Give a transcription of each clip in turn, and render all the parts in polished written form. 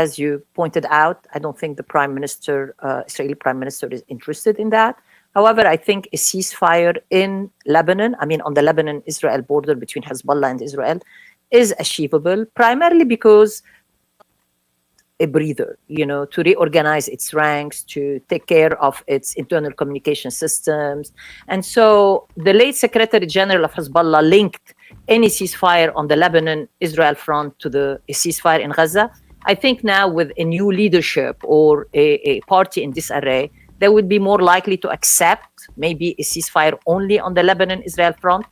as you pointed out, I don't think the Israeli prime minister is interested in that. However, I think a ceasefire in Lebanon, on the Lebanon-Israel border between Hezbollah and Israel, is achievable, primarily because a breather, to reorganize its ranks, to take care of its internal communication systems. And so the late Secretary General of Hezbollah linked any ceasefire on the Lebanon-Israel front to a ceasefire in Gaza. I think now with a new leadership or a party in disarray, they would be more likely to accept maybe a ceasefire only on the Lebanon-Israel front.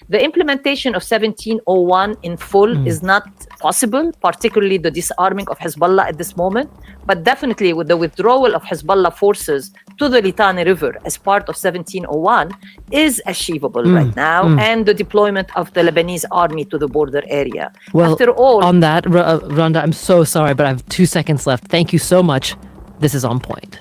The implementation of 1701 in full is not possible, particularly the disarming of Hezbollah at this moment. But definitely with the withdrawal of Hezbollah forces to the Litani River as part of 1701 is achievable right now, and the deployment of the Lebanese army to the border area. Well, after all, on that, Rhonda, I'm so sorry, but I have 2 seconds left. Thank you so much. This is On Point.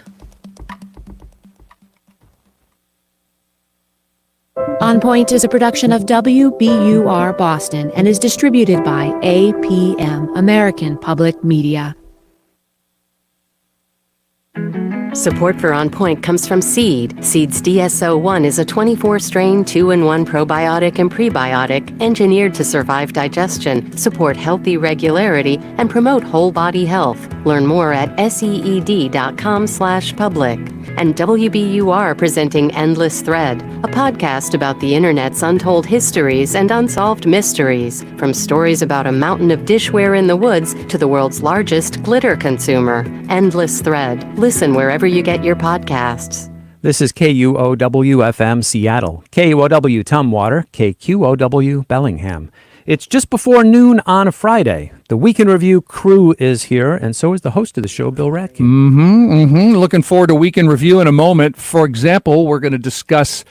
On Point is a production of WBUR Boston and is distributed by APM, American Public Media. Support for On Point comes from Seed. Seed's DSO1 is a 24-strain 2-in-1 probiotic and prebiotic engineered to survive digestion, support healthy regularity, and promote whole body health. Learn more at seed.com/public. And WBUR presenting Endless Thread, a podcast about the internet's untold histories and unsolved mysteries, from stories about a mountain of dishware in the woods to the world's largest glitter consumer. Endless Thread. Listen wherever you get your podcasts. This is KUOW-FM Seattle, KUOW Tumwater, KQOW Bellingham. It's just before noon on a Friday. The Week in Review crew is here, and so is the host of the show, Bill Radke. Looking forward to Week in Review in a moment. For example, we're going to discuss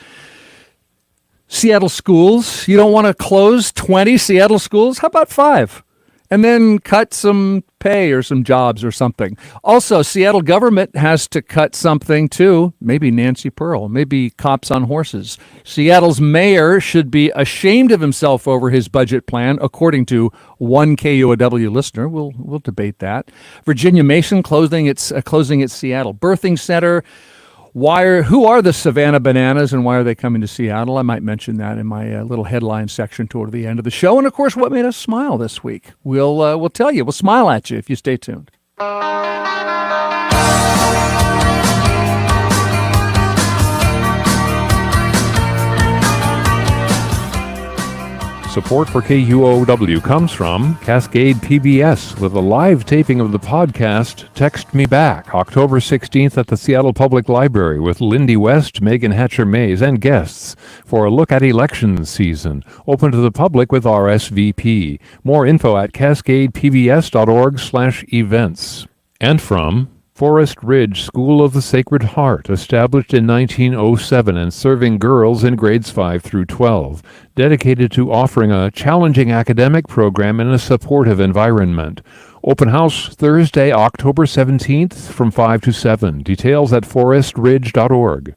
Seattle schools. You don't want to close 20 Seattle schools? How about 5? And then cut some pay or some jobs or something. Also, Seattle government has to cut something too. Maybe Nancy Pearl, maybe cops on horses. Seattle's mayor should be ashamed of himself over his budget plan, according to one KUOW listener. We'll debate that. Virginia Mason closing its Seattle birthing center. Who are the Savannah Bananas and why are they coming to Seattle? I might mention that in my little headline section toward the end of the show. And of course, what made us smile this week? We'll tell you. We'll smile at you if you stay tuned. Support for KUOW comes from Cascade PBS with a live taping of the podcast Text Me Back, October 16th at the Seattle Public Library with Lindy West, Megan Hatcher-Mays, and guests for a look at election season. Open to the public with RSVP. More info at cascadepbs.org/events. And from Forest Ridge School of the Sacred Heart, established in 1907 and serving girls in grades 5 through 12, dedicated to offering a challenging academic program in a supportive environment. Open house Thursday, October 17th from 5 to 7. Details at forestridge.org.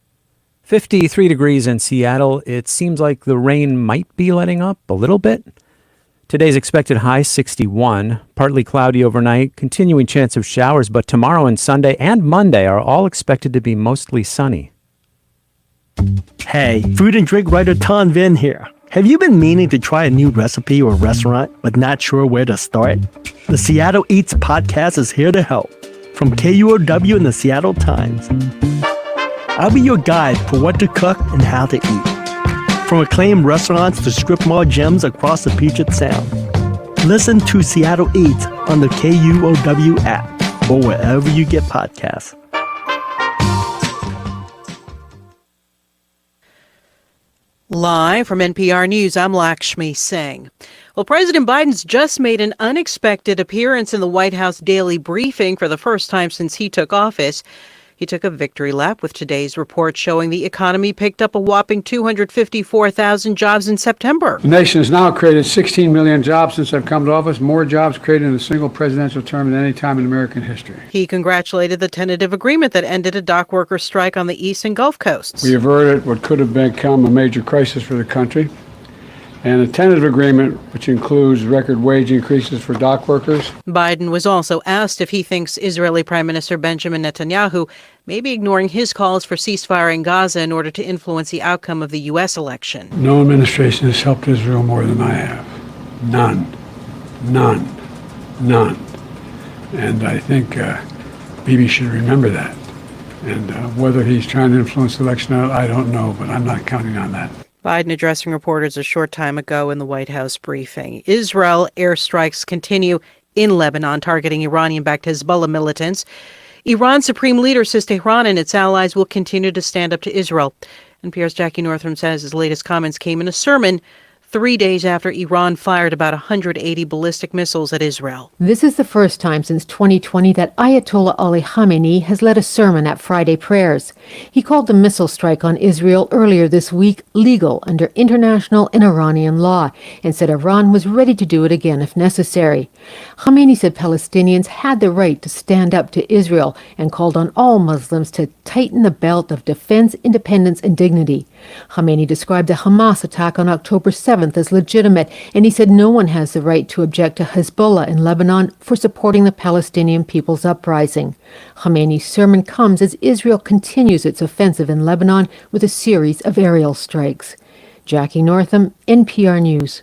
53 degrees in Seattle. It seems like the rain might be letting up a little bit. Today's expected high 61, partly cloudy overnight, continuing chance of showers, but tomorrow and Sunday and Monday are all expected to be mostly sunny. Hey, food and drink writer Ton Vin here. Have you been meaning to try a new recipe or restaurant but not sure where to start? The Seattle Eats podcast is here to help. From KUOW and the Seattle Times, I'll be your guide for what to cook and how to eat. From acclaimed restaurants to strip mall gems across the Puget Sound. Listen to Seattle Eats on the KUOW app or wherever you get podcasts. Live from NPR News, I'm Lakshmi Singh. Well, President Biden's just made an unexpected appearance in the White House daily briefing for the first time since he took office. He took a victory lap with today's report showing the economy picked up a whopping 254,000 jobs in September. The nation has now created 16 million jobs since I've come to office, more jobs created in a single presidential term than any time in American history. He congratulated the tentative agreement that ended a dock worker strike on the East and Gulf coasts. We averted what could have become a major crisis for the country and a tentative agreement which includes record wage increases for dock workers. Biden was also asked if he thinks Israeli Prime Minister Benjamin Netanyahu may be ignoring his calls for ceasefire in Gaza in order to influence the outcome of the U.S. election. No administration has helped Israel more than I have. None. And I think Bibi should remember that. And whether he's trying to influence the election or not, I don't know, but I'm not counting on that. Biden addressing reporters a short time ago in the White House briefing. Israel airstrikes continue in Lebanon, targeting Iranian-backed Hezbollah militants. Iran's supreme leader says Tehran and its allies will continue to stand up to Israel. NPR's Jackie Northam says his latest comments came in a sermon 3 days after Iran fired about 180 ballistic missiles at Israel. This is the first time since 2020 that Ayatollah Ali Khamenei has led a sermon at Friday prayers. He called the missile strike on Israel earlier this week legal under international and Iranian law and said Iran was ready to do it again if necessary. Khamenei said Palestinians had the right to stand up to Israel and called on all Muslims to tighten the belt of defense, independence, and dignity. Khamenei described the Hamas attack on October 7th as legitimate, and he said no one has the right to object to Hezbollah in Lebanon for supporting the Palestinian people's uprising. Khamenei's sermon comes as Israel continues its offensive in Lebanon with a series of aerial strikes. Jackie Northam, NPR News.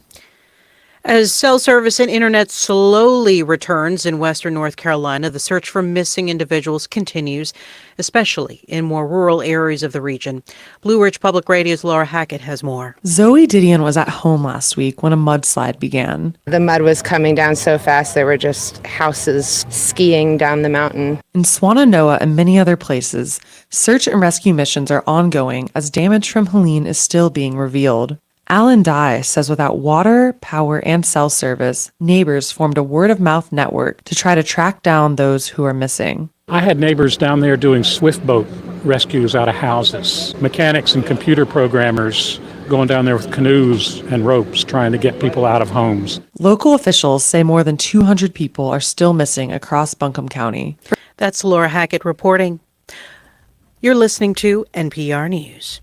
As cell service and internet slowly returns in western North Carolina, the search for missing individuals continues, especially in more rural areas of the region. Blue Ridge Public Radio's Laura Hackett has more. Zoe Didion was at home last week when a mudslide began. The mud was coming down so fast, there were just houses skiing down the mountain. In Swannanoa and many other places, search and rescue missions are ongoing as damage from Helene is still being revealed. Alan Dye says without water, power, and cell service, neighbors formed a word-of-mouth network to try to track down those who are missing. I had neighbors down there doing swift boat rescues out of houses, mechanics and computer programmers going down there with canoes and ropes trying to get people out of homes. Local officials say more than 200 people are still missing across Buncombe County. That's Laura Hackett reporting. You're listening to NPR News.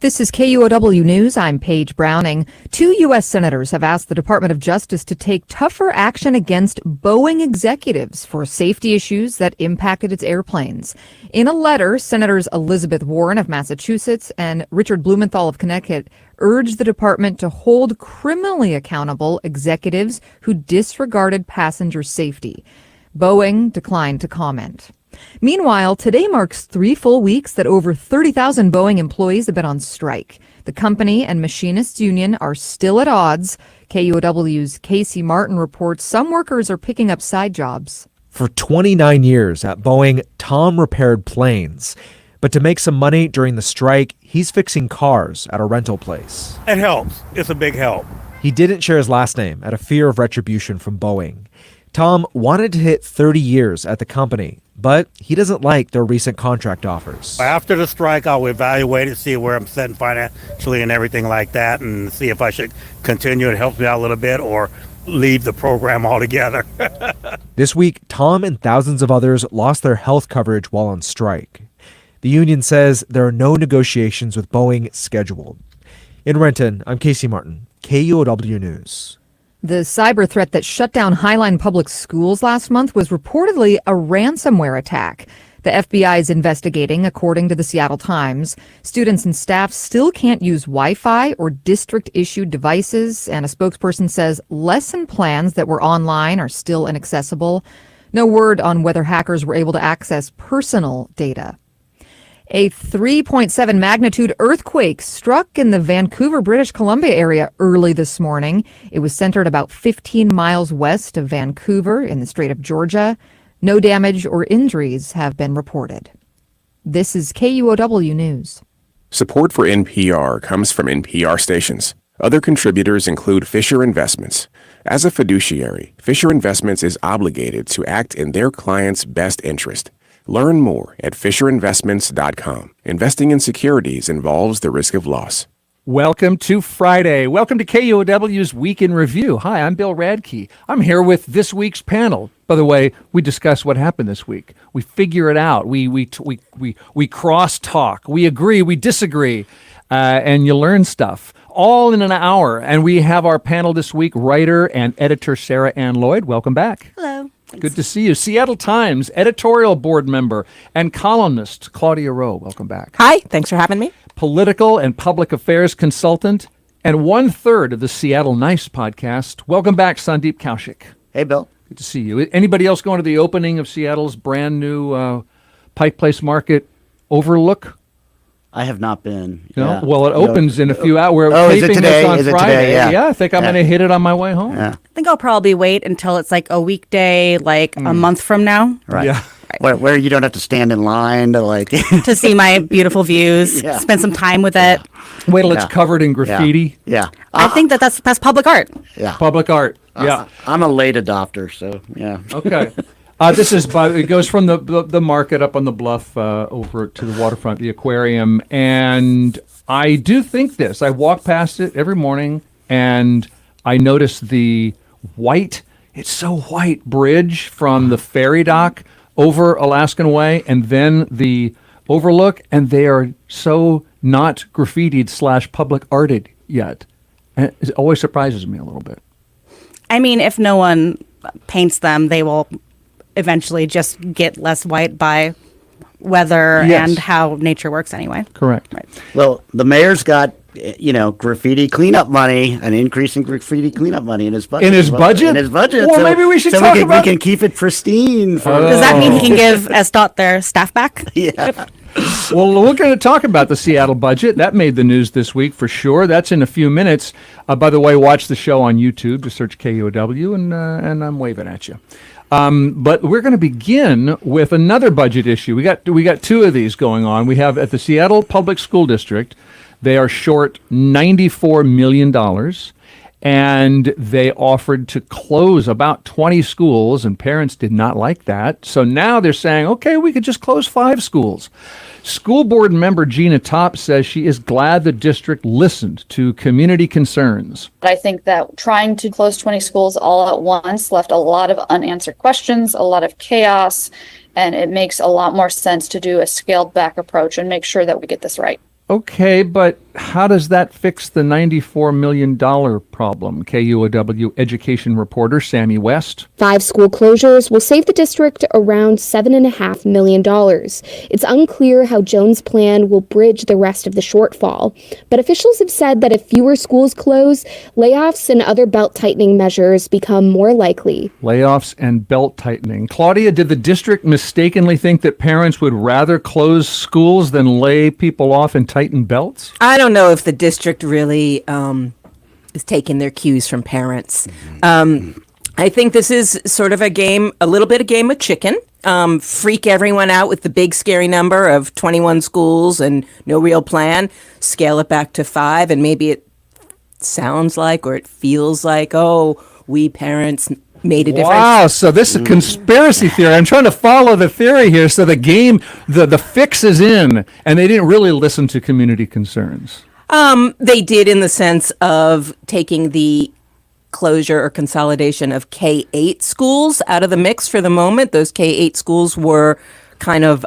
This is KUOW News. I'm Paige Browning. 2 U.S. senators have asked the Department of Justice to take tougher action against Boeing executives for safety issues that impacted its airplanes. In a letter, Senators Elizabeth Warren of Massachusetts and Richard Blumenthal of Connecticut urged the department to hold criminally accountable executives who disregarded passenger safety. Boeing declined to comment. Meanwhile, today marks 3 full weeks that over 30,000 Boeing employees have been on strike. The company and machinists union are still at odds. KUOW's Casey Martin reports some workers are picking up side jobs. For 29 years at Boeing, Tom repaired planes. But to make some money during the strike, he's fixing cars at a rental place. It helps. It's a big help. He didn't share his last name out of fear of retribution from Boeing. Tom wanted to hit 30 years at the company, but he doesn't like their recent contract offers. After the strike, I'll evaluate it, see where I'm sitting financially and everything like that, and see if I should continue. It helps me out a little bit or leave the program altogether. This week, Tom and thousands of others lost their health coverage while on strike. The union says there are no negotiations with Boeing scheduled. In Renton, I'm Casey Martin, KUOW News. The cyber threat that shut down Highline Public Schools last month was reportedly a ransomware attack. The FBI is investigating, according to the Seattle Times. Students and staff still can't use Wi-Fi or district-issued devices, and a spokesperson says lesson plans that were online are still inaccessible. No word on whether hackers were able to access personal data. A 3.7 magnitude earthquake struck in the Vancouver, British Columbia area early this morning. It was centered about 15 miles west of Vancouver in the Strait of Georgia. No damage or injuries have been reported. This is KUOW News. Support for NPR comes from NPR stations. Other contributors include Fisher Investments. As a fiduciary, Fisher Investments is obligated to act in their client's best interest. Learn more at FisherInvestments.com. Investing in securities involves the risk of loss. Welcome to Friday. Welcome to KUOW's Week in Review. Hi, I'm Bill Radke. I'm here with this week's panel. By the way, we discuss what happened this week. We figure it out. We cross talk. We agree. We disagree. and you learn stuff all in an hour. And we have our panel this week, writer and editor Sarah Anne Lloyd. Welcome back. Hello. Good to see you. Seattle Times editorial board member and columnist Claudia Rowe. Welcome back. Hi, thanks for having me. Political and public affairs consultant and 1/3 of the Seattle Nice podcast. Welcome back, Sandeep Kaushik. Hey, Bill. Good to see you. Anybody else going to the opening of Seattle's brand new Pike Place Market Overlook? I have not been. No? Yeah. Well, it opens in a few hours. We're is it taping today? this on Is it Friday. today? Yeah. I think I'm going to hit it on my way home. Yeah. I think I'll probably wait until it's like a weekday, like a month from now. Right. Yeah. Where you don't have to stand in line to like to see my beautiful views, Yeah. spend some time with it. Wait till it's covered in graffiti. Yeah. I think that's public art. Yeah. Public art. Yeah. I'm a late adopter, so yeah. Okay. This is it goes from the market up on the bluff over to the waterfront, the aquarium, and I do think this. I walk past it every morning, and I notice the white. It's so white bridge from the ferry dock over Alaskan Way, and then the overlook, and they are so not graffitied / public arted yet. And it always surprises me a little bit. I mean, if no one paints them, they will eventually just get less white by weather and how nature works anyway. Correct. Right. Well, the mayor's got graffiti cleanup money, an increase in graffiti cleanup money in his budget. In his budget? In his budget. Well, maybe we should talk about. We can keep it pristine. Does that mean he can give SDOT their staff back? Yeah. Well, we're going to talk about the Seattle budget. That made the news this week for sure. That's in a few minutes. By the way, watch the show on YouTube. Just search KUOW, and I'm waving at you. But we're going to begin with another budget issue. We got two of these going on. We have at the Seattle Public School District, they are short $94 million, and they offered to close about 20 schools, and parents did not like that. So now they're saying, okay, we could just close 5 schools. School board member Gina Topp says she is glad the district listened to community concerns. I think that trying to close 20 schools all at once left a lot of unanswered questions, a lot of chaos, and it makes a lot more sense to do a scaled back approach and make sure that we get this right. Okay, but how does that fix the $94 million problem? KUOW education reporter Sammy West. 5 school closures will save the district around $7.5 million. It's unclear how Jones' plan will bridge the rest of the shortfall, but officials have said that if fewer schools close, layoffs and other belt-tightening measures become more likely. Layoffs and belt tightening. Claudia, did the district mistakenly think that parents would rather close schools than lay people off and tighten belts? I don't know if the district really is taking their cues from parents. I think this is sort of a little bit a game of chicken. Freak everyone out with the big scary number of 21 schools and no real plan. Scale it back to 5, and maybe it sounds like or it feels like, oh, we parents made a difference. Wow, so this is a conspiracy theory. I'm trying to follow the theory here. So the fix is in, and they didn't really listen to community concerns. They did, in the sense of taking the closure or consolidation of K-8 schools out of the mix for the moment. Those K-8 schools were kind of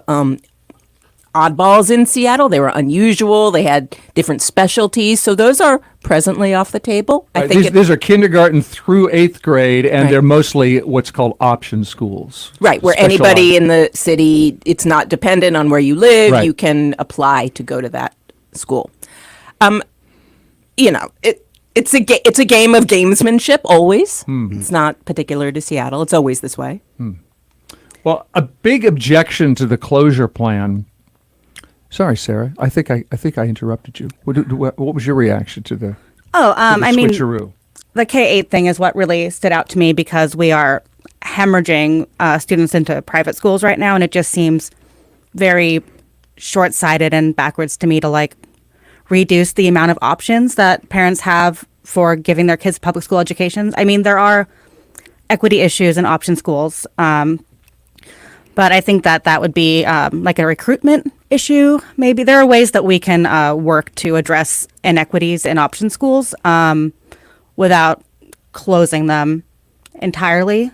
oddballs in Seattle. They were unusual. They had different specialties. So those are presently off the table. I think these are kindergarten through 8th grade, and they're mostly what's called option schools. Right, where anybody in the city, it's not dependent on where you live. Right. You can apply to go to that school. It's a game of gamesmanship always. Mm-hmm. It's not particular to Seattle. It's always this way. Well, a big objection to the closure plan. Sorry, Sarah. I think I interrupted you. What was your reaction to the? Switcheroo? The K-8 thing is what really stood out to me, because we are hemorrhaging students into private schools right now, and it just seems very short-sighted and backwards to me to reduce the amount of options that parents have for giving their kids public school educations. I mean, there are equity issues in option schools, but I think that would be like a recruitment issue. Maybe there are ways that we can work to address inequities in option schools without closing them entirely.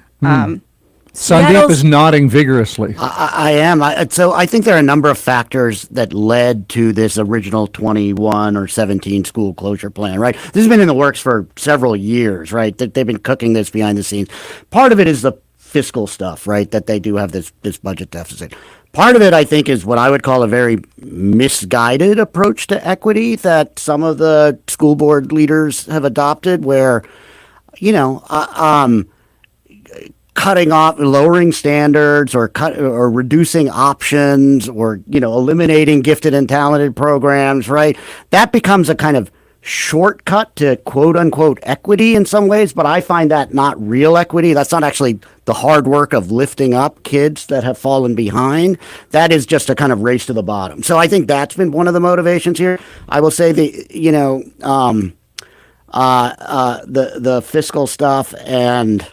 Sandeep is nodding vigorously. I am. So I think there are a number of factors that led to this original 21 or 17 school closure plan, right? This has been in the works for several years, right? That they've been cooking this behind the scenes. Part of it is the fiscal stuff, right? That they do have this budget deficit. Part of it, I think, is what I would call a very misguided approach to equity that some of the school board leaders have adopted, where, cutting off, lowering standards, or reducing options, or eliminating gifted and talented programs, right? That becomes a kind of shortcut to quote unquote equity in some ways, but I find that not real equity. That's not actually the hard work of lifting up kids that have fallen behind. That is just a kind of race to the bottom. So I think that's been one of the motivations here. I will say the fiscal stuff, and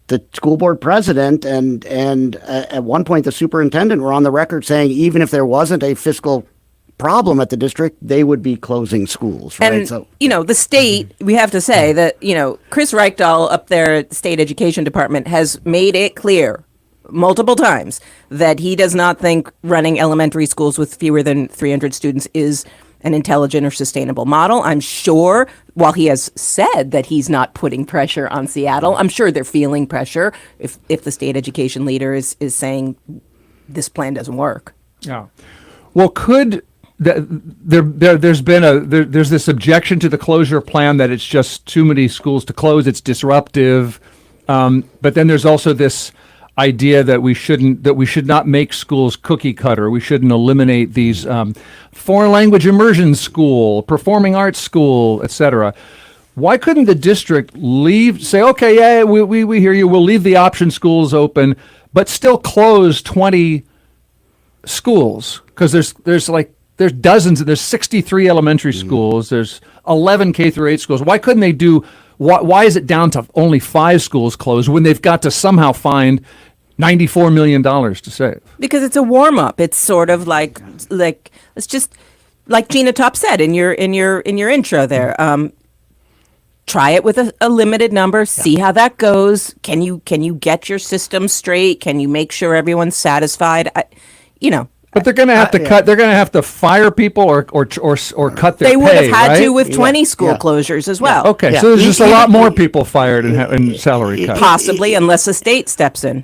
the school board president and at one point the superintendent were on the record saying even if there wasn't a fiscal problem at the district, they would be closing schools, right? And, the state, we have to say that, Chris Reichdahl up there at the state education department has made it clear multiple times that he does not think running elementary schools with fewer than 300 students is an intelligent or sustainable model. I'm sure, while he has said that he's not putting pressure on Seattle, I'm sure they're feeling pressure if the state education leader is saying this plan doesn't work. Yeah. Well, there's this objection to the closure plan that it's just too many schools to close, it's disruptive. But then there's also this idea that we should not make schools cookie cutter. We shouldn't eliminate these foreign language immersion school, performing arts school, etc. Why couldn't the district say, okay, yeah, we hear you, we'll leave the option schools open, but still close 20 schools? Because there's dozens, there's 63 elementary schools, there's 11 K through 8 schools. Why couldn't they why is it down to only 5 schools closed when they've got to somehow find $94 million to save? Because it's a warm up. It's sort of like it's just like Gina Top said in your intro there. Try it with a limited number, see how that goes. Can you get your system straight? Can you make sure everyone's satisfied? But they're going to have to cut. They're going to have to fire people or cut their pay. They would have had right? to with 20 school closures as well. Okay, so there's just a lot more people fired in salary cuts. Possibly, unless the state steps in.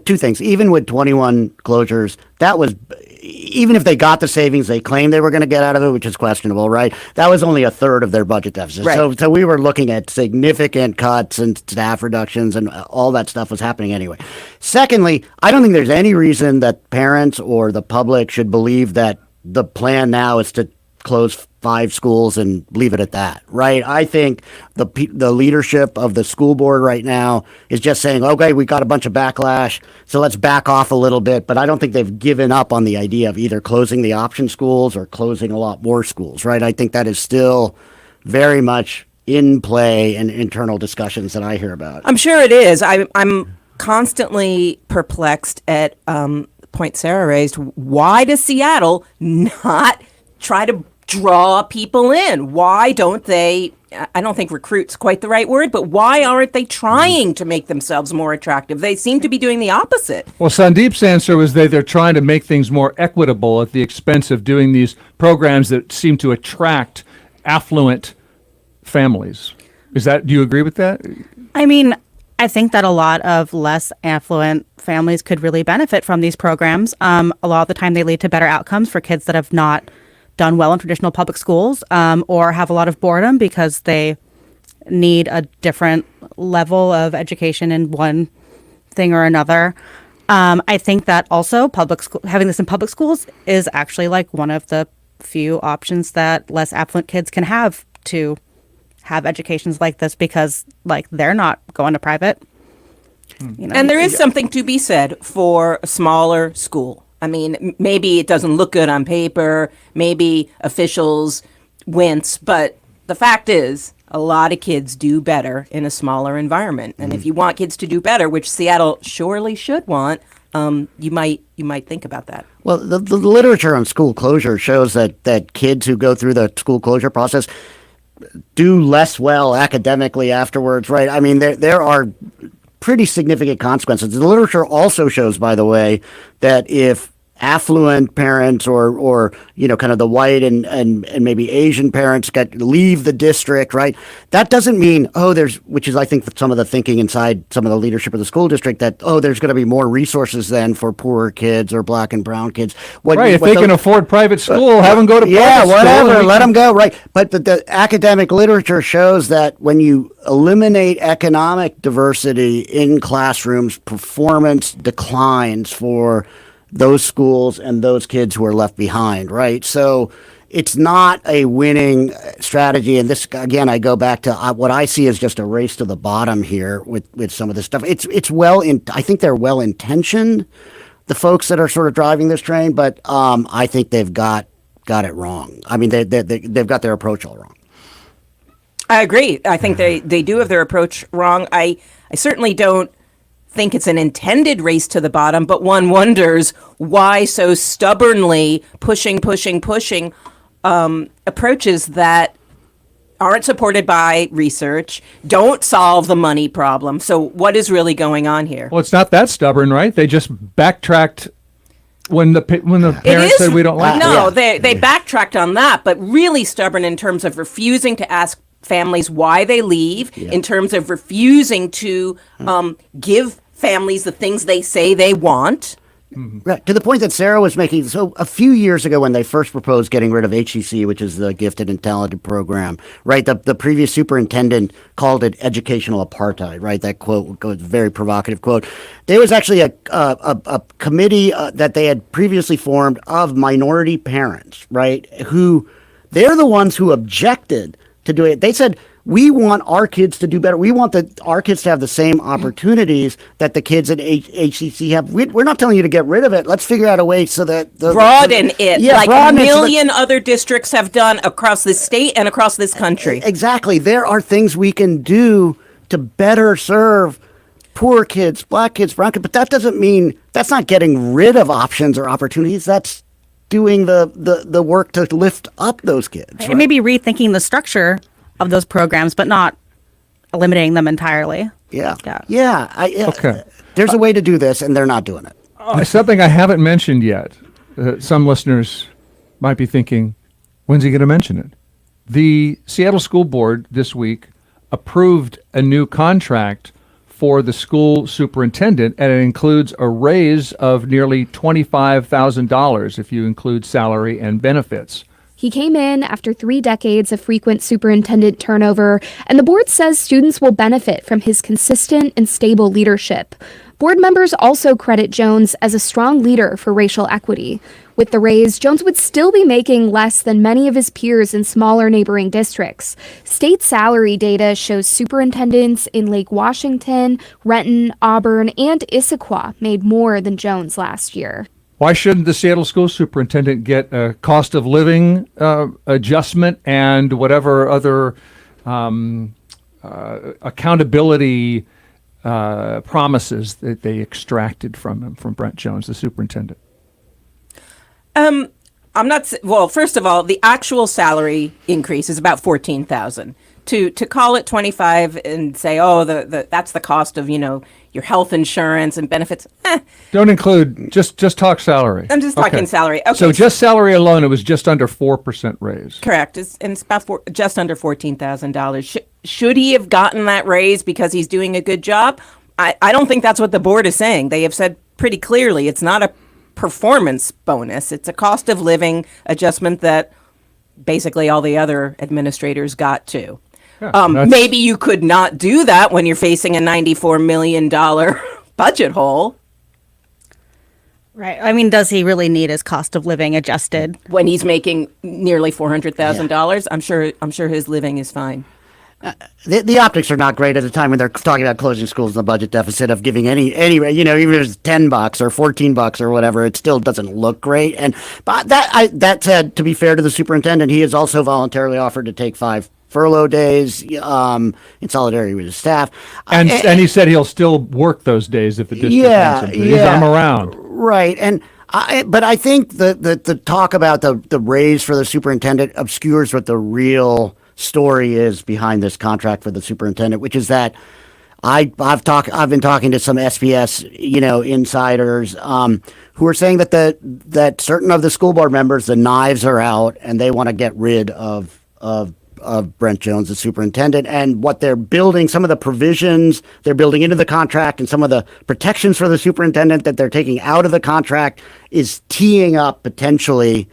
Two things. Even with 21 closures, that was, even if they got the savings they claimed they were going to get out of it, which is questionable, right? That was only a third of their budget deficit. Right. So we were looking at significant cuts and staff reductions, and all that stuff was happening anyway. Secondly, I don't think there's any reason that parents or the public should believe that the plan now is to close 5 schools and leave it at that, right? I think the leadership of the school board right now is just saying, okay, we got a bunch of backlash, so let's back off a little bit. But I don't think they've given up on the idea of either closing the option schools or closing a lot more schools, right? I think that is still very much in play and internal discussions that I hear about. I'm sure it is. I'm constantly perplexed at the point Sarah raised. Why does Seattle not try to draw people in? Why don't they, I don't think recruit's quite the right word, but why aren't they trying to make themselves more attractive? They seem to be doing the opposite. Well, Sandeep's answer was they're trying to make things more equitable at the expense of doing these programs that seem to attract affluent families. Do you agree with that? I mean, I think that a lot of less affluent families could really benefit from these programs. A lot of the time they lead to better outcomes for kids that have not done well in traditional public schools, or have a lot of boredom because they need a different level of education in one thing or another. I think that also having this in public schools is actually like one of the few options that less affluent kids can have to have educations like this, because like they're not going to private. And there is something to be said for a smaller school. I mean, maybe it doesn't look good on paper, maybe officials wince, but the fact is a lot of kids do better in a smaller environment. And if you want kids to do better, which Seattle surely should want, you might think about that. Well, the literature on school closure shows that kids who go through the school closure process do less well academically afterwards, right? I mean, there are pretty significant consequences. The literature also shows, by the way, that if affluent parents or kind of the white and maybe Asian parents leave the district, right? That doesn't mean, which is I think some of the thinking inside some of the leadership of the school district, that, there's going to be more resources then for poorer kids or black and brown kids. If they can afford private school, have them go to private school. Yeah, whatever, let them go, right? But the academic literature shows that when you eliminate economic diversity in classrooms, performance declines for those schools and those kids who are left behind, right? So it's not a winning strategy. And this, again, I go back to what I see as just a race to the bottom here with some of this stuff. I think they're well intentioned, the folks that are sort of driving this train, but I think they've got it wrong. I mean, they've got their approach all wrong. I agree. I think they do have their approach wrong. I certainly don't think it's an intended race to the bottom, but one wonders why so stubbornly pushing approaches that aren't supported by research, don't solve the money problem. So what is really going on here? Well, it's not that stubborn, right? They just backtracked when the parents said we don't like No, they backtracked on that, but really stubborn in terms of refusing to ask families why they leave, in terms of refusing to give families the things they say they want. Right. To the point that Sarah was making. So a few years ago when they first proposed getting rid of HCC, which is the Gifted and Talented program, right, the previous superintendent called it educational apartheid, right? That quote was a very provocative quote. There was actually a committee that they had previously formed of minority parents, right, who they're the ones who objected to doing it. They said, we want our kids to do better. We want our kids to have the same opportunities that the kids at HCC have. We're not telling you to get rid of it. Let's figure out a way so that broaden it, like a million other districts have done across this state and across this country. Exactly. There are things we can do to better serve poor kids, black kids, brown kids. But that doesn't mean that's not getting rid of options or opportunities. That's doing the work to lift up those kids. Right? And maybe rethinking the structure of those programs, but not eliminating them entirely. Yeah. Okay. There's a way to do this, and they're not doing it. Something I haven't mentioned yet. Some listeners might be thinking, when's he going to mention it? The Seattle School Board this week approved a new contract for the school superintendent, and it includes a raise of nearly $25,000 if you include salary and benefits. He came in after 3 decades of frequent superintendent turnover, and the board says students will benefit from his consistent and stable leadership. Board members also credit Jones as a strong leader for racial equity. With the raise, Jones would still be making less than many of his peers in smaller neighboring districts. State salary data shows superintendents in Lake Washington, Renton, Auburn, and Issaquah made more than Jones last year. Why shouldn't the Seattle school superintendent get a cost of living adjustment and whatever other accountability promises that they extracted from him, from Brent Jones, the superintendent? I'm not. Well, first of all, the actual salary increase is about $14,000. To call it 25 and say, that's the cost of your health insurance and benefits. Don't include just talk salary. I'm just talking salary. Okay. So just salary alone, it was just under 4% raise. Correct. It's about just under $14,000. Should he have gotten that raise because he's doing a good job? I don't think that's what the board is saying. They have said pretty clearly it's not a performance bonus. It's a cost of living adjustment that basically all the other administrators got too. Yeah, maybe you could not do that when you're facing a $94 million budget hole. Right. I mean, does he really need his cost of living adjusted when he's making nearly $400,000? I'm sure his living is fine. The optics are not great at the time when they're talking about closing schools in the budget deficit of giving any even if it's $10 or $14 or whatever, it still doesn't look great. But that said, to be fair to the superintendent, he has also voluntarily offered to take 5 furlough days in solidarity with his staff. And he said he'll still work those days if the district needs him. I'm around. Right. But I think the talk about the raise for the superintendent obscures what the real story is behind this contract for the superintendent, which is that I've been talking to some SPS, insiders who are saying that certain of the school board members, the knives are out, and they want to get rid of Brent Jones, the superintendent, and what they're building, some of the provisions they're building into the contract, and some of the protections for the superintendent that they're taking out of the contract is teeing up potentially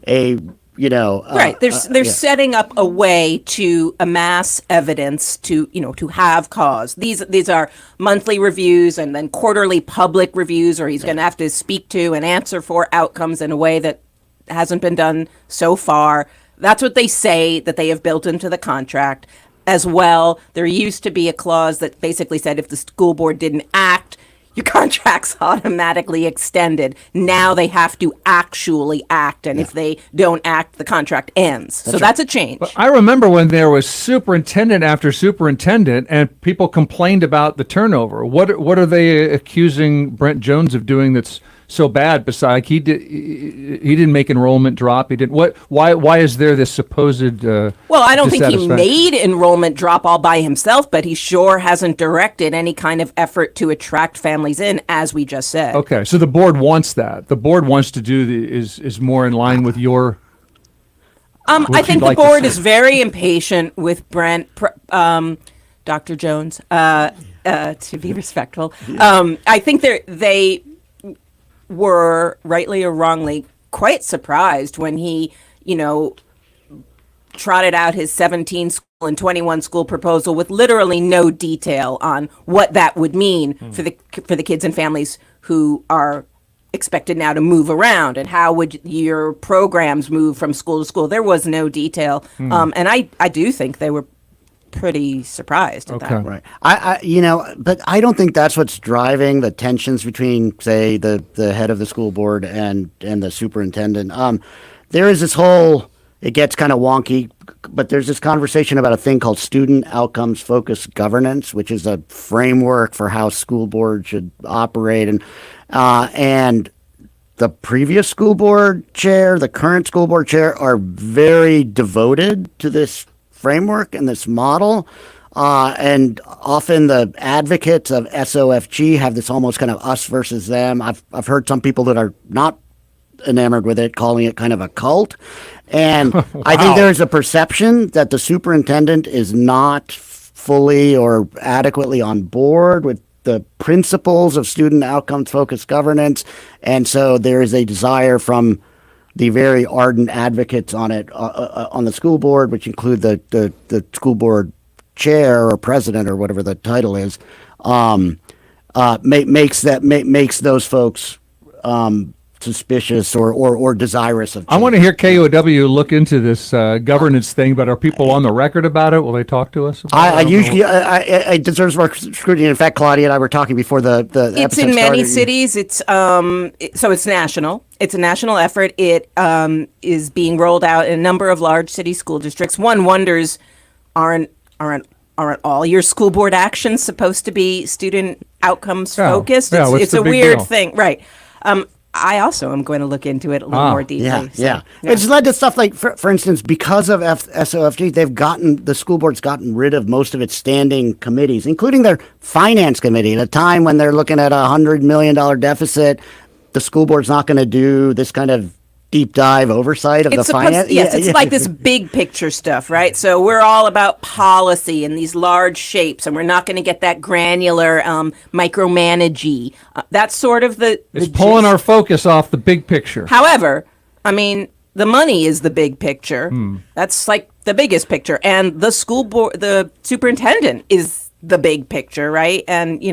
a right. They're setting up a way to amass evidence to have cause. These are monthly reviews and then quarterly public reviews, or he's going to have to speak to and answer for outcomes in a way that hasn't been done so far. That's what they say that they have built into the contract. As well, there used to be a clause that basically said if the school board didn't act, your contract's automatically extended. Now they have to actually act, and if they don't act, the contract ends. That's a change. But I remember when there was superintendent after superintendent, and people complained about the turnover. What are they accusing Brent Jones of doing that's so bad? Besides, he didn't make enrollment drop. He didn't. Why is there this supposed? Well, I don't think he made enrollment drop all by himself, but he sure hasn't directed any kind of effort to attract families in, as we just said. Okay, so the board wants that. The board wants to do is more in line with your. I think the board is very impatient with Brent, Dr. Jones. To be respectful, I think they were, rightly or wrongly, quite surprised when he, trotted out his 17 school and 21 school proposal with literally no detail on what that would mean for the kids and families who are expected now to move around, and how would your programs move from school to school. There was no detail, and I do think they were pretty surprised at that. Right. But I don't think that's what's driving the tensions between, say, the head of the school board and the superintendent. There is this whole, it gets kind of wonky, but there's this conversation about a thing called student outcomes focused governance, which is a framework for how school board should operate. And the previous school board chair, the current school board chair are very devoted to this framework and this model, and often the advocates of SOFG have this almost kind of us versus them. I've heard some people that are not enamored with it calling it kind of a cult, and wow. I think there's a perception that the superintendent is not fully or adequately on board with the principles of student outcomes focused governance, and so there is a desire from the very ardent advocates on it on the school board, which include the school board chair or president or whatever the title is, makes those folks suspicious or desirous of change. I want to hear KUOW look into this governance thing, but are people on the record about it? Will they talk to us about it? It deserves more scrutiny. In fact, Claudia and I were talking before the It's in many cities. It's so it's national. It's a national effort. It is being rolled out in a number of large city school districts. One wonders, aren't all your school board actions supposed to be student outcomes focused? It's a weird thing, right? I also am going to look into it a little more deeply. Yeah. It's led to stuff like, for instance, because of SOFG, the school board's gotten rid of most of its standing committees, including their finance committee. At a time when they're looking at $100 million deficit, the school board's not going to do this kind of deep dive oversight of the finance. Yes, it's like this big picture stuff, right? So we're all about policy and these large shapes, and we're not going to get that granular micromanagey. That's sort of it's pulling our focus off the big picture. However, I mean, the money is the big picture. That's like the biggest picture, and the school board, the superintendent is the big picture, right? And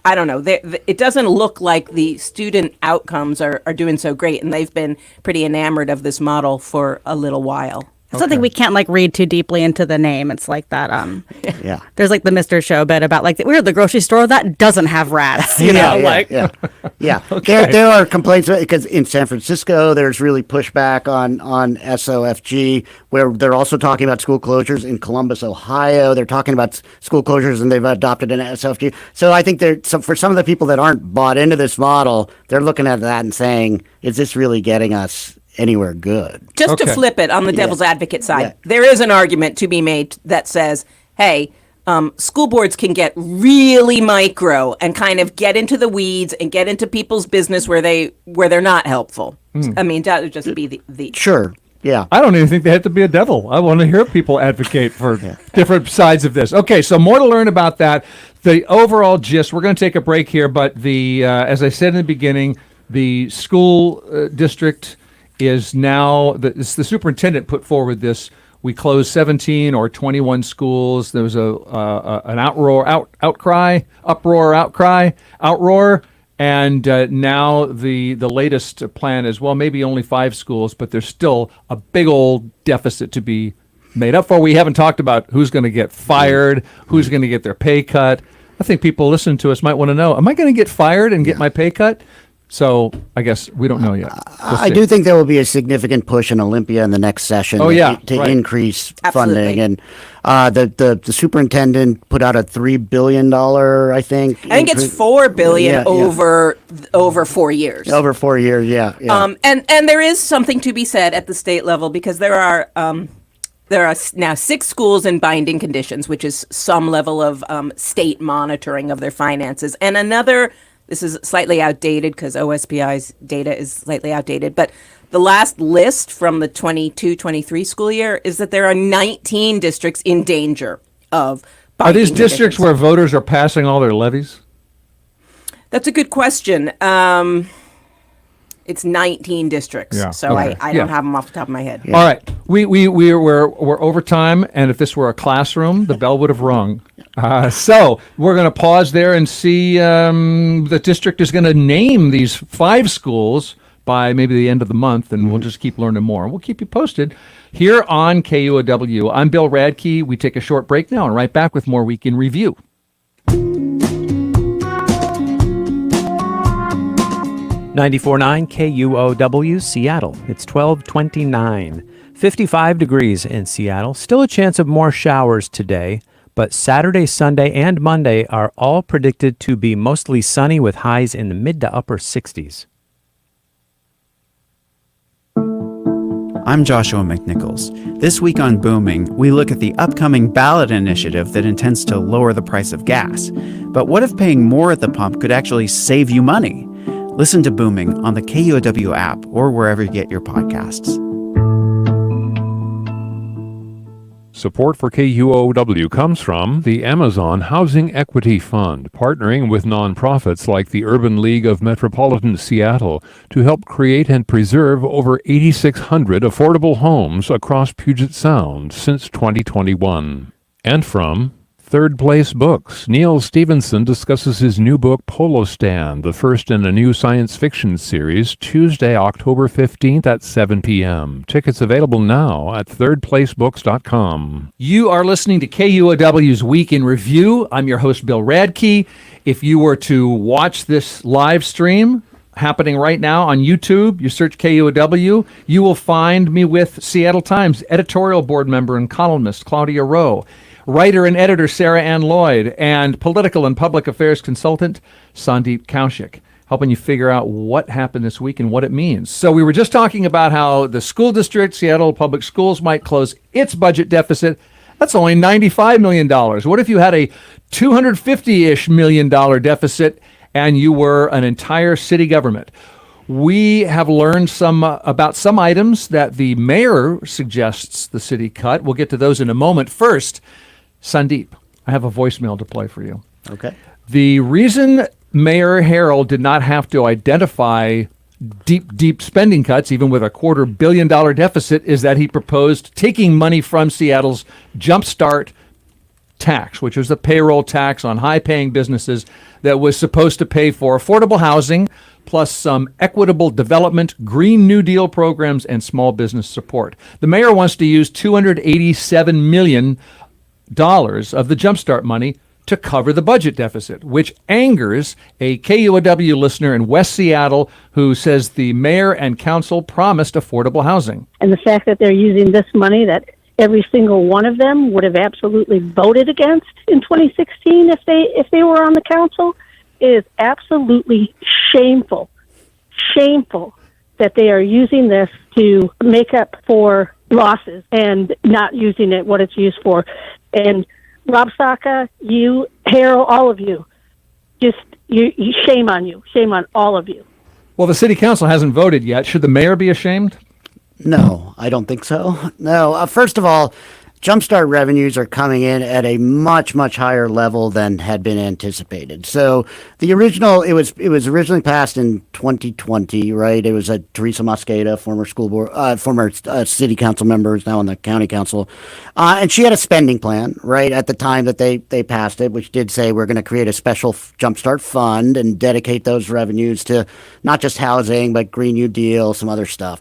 I don't know. It doesn't look like the student outcomes are doing so great, and they've been pretty enamored of this model for a little while. I still think we can't read too deeply into the name. It's like that. Yeah. There's the Mr. Show bit about we're at the grocery store that doesn't have rats. Yeah. Okay. There are complaints because in San Francisco there's really pushback on SOFG, where they're also talking about school closures. In Columbus, Ohio, they're talking about school closures and they've adopted an SOFG. So I think for some of the people that aren't bought into this model, they're looking at that and saying, is this really getting us anywhere good? Just to flip it on the devil's advocate side, there is an argument to be made that says, hey, school boards can get really micro and kind of get into the weeds and get into people's business where they're not helpful. I mean, that would just be the Sure. Yeah. I don't even think they have to be a devil. I want to hear people advocate for different sides of this. Okay, so more to learn about that. The overall gist, we're going to take a break here, but as I said in the beginning, the school district is now, the superintendent put forward this. We closed 17 or 21 schools. There was an outcry, and now the latest plan is, well, maybe only 5 schools, but there's still a big old deficit to be made up for. We haven't talked about who's going to get fired, who's going to get their pay cut. I think people listening to us might want to know, am I going to get fired and get my pay cut? So I guess we don't know yet. I do think there will be a significant push in Olympia in the next session to increase funding. And the superintendent put out a $3 billion, I think. I think it's $4 billion over 4 years. Over 4 years, yeah. And there is something to be said at the state level because there are now 6 schools in binding conditions, which is some level of state monitoring of their finances, and another. This is slightly outdated because OSPI's data is slightly outdated, but the last list from the 22-23 school year is that there are 19 districts in danger of Are these districts where voters are passing all their levies? That's a good question. It's 19 districts, so okay. I don't have them off the top of my head. All right, we're over time, and if this were a classroom, the bell would have rung. So we're going to pause there and see. The district is going to name these 5 schools by maybe the end of the month, and we'll just keep learning more. We'll keep you posted here on KUOW. I'm Bill Radke. We take a short break now and right back with more Week in Review. 94.9 KUOW, Seattle. It's 12:29. 55 degrees in Seattle. Still a chance of more showers today, but Saturday, Sunday, and Monday are all predicted to be mostly sunny with highs in the mid to upper 60s. I'm Joshua McNichols. This week on Booming, we look at the upcoming ballot initiative that intends to lower the price of gas. But what if paying more at the pump could actually save you money? Listen to Booming on the KUOW app or wherever you get your podcasts. Support for KUOW comes from the Amazon Housing Equity Fund, partnering with nonprofits like the Urban League of Metropolitan Seattle to help create and preserve over 8,600 affordable homes across Puget Sound since 2021. And from Third Place Books, Neil Stevenson discusses his new book, Polo Stand, the first in a new science fiction series, Tuesday, October 15th at 7 p.m. Tickets available now at thirdplacebooks.com. You are listening to KUOW's Week in Review. I'm your host, Bill Radke. If you were to watch this live stream happening right now on YouTube, you search KUOW, you will find me with Seattle Times editorial board member and columnist Claudia Rowe, writer and editor Sarah Anne Lloyd, and political and public affairs consultant Sandeep Kaushik, helping you figure out what happened this week and what it means. So we were just talking about how the school district, Seattle Public Schools, might close its budget deficit. That's only $95 million. What if you had a $250-ish million deficit and you were an entire city government? We have learned about some items that the mayor suggests the city cut. We'll get to those in a moment. First, Sandeep, I have a voicemail to play for you. Okay. The reason Mayor Harrell did not have to identify deep spending cuts, even with a $250 million deficit, is that he proposed taking money from Seattle's Jumpstart tax, which was the payroll tax on high-paying businesses that was supposed to pay for affordable housing, plus some equitable development, Green New Deal programs, and small business support. The mayor wants to use $287 million of the Jumpstart money to cover the budget deficit, which angers a KUOW listener in West Seattle who says the mayor and council promised affordable housing. And the fact that they're using this money that every single one of them would have absolutely voted against in 2016 if they were on the council is absolutely shameful. Shameful that they are using this to make up for losses and not using it what it's used for. And Rob Saka, you, Harold, all of you, you shame on you. Shame on all of you. Well, the city council hasn't voted yet. Should the mayor be ashamed? No, I don't think so. No, first of all, Jumpstart revenues are coming in at a much, much higher level than had been anticipated. So the original, it was originally passed in 2020, right? It was Teresa Mosqueda, former school board, former city council member, is now on the county council, and she had a spending plan, right, at the time that they passed it, which did say we're going to create a special Jumpstart fund and dedicate those revenues to not just housing but Green New Deal, some other stuff.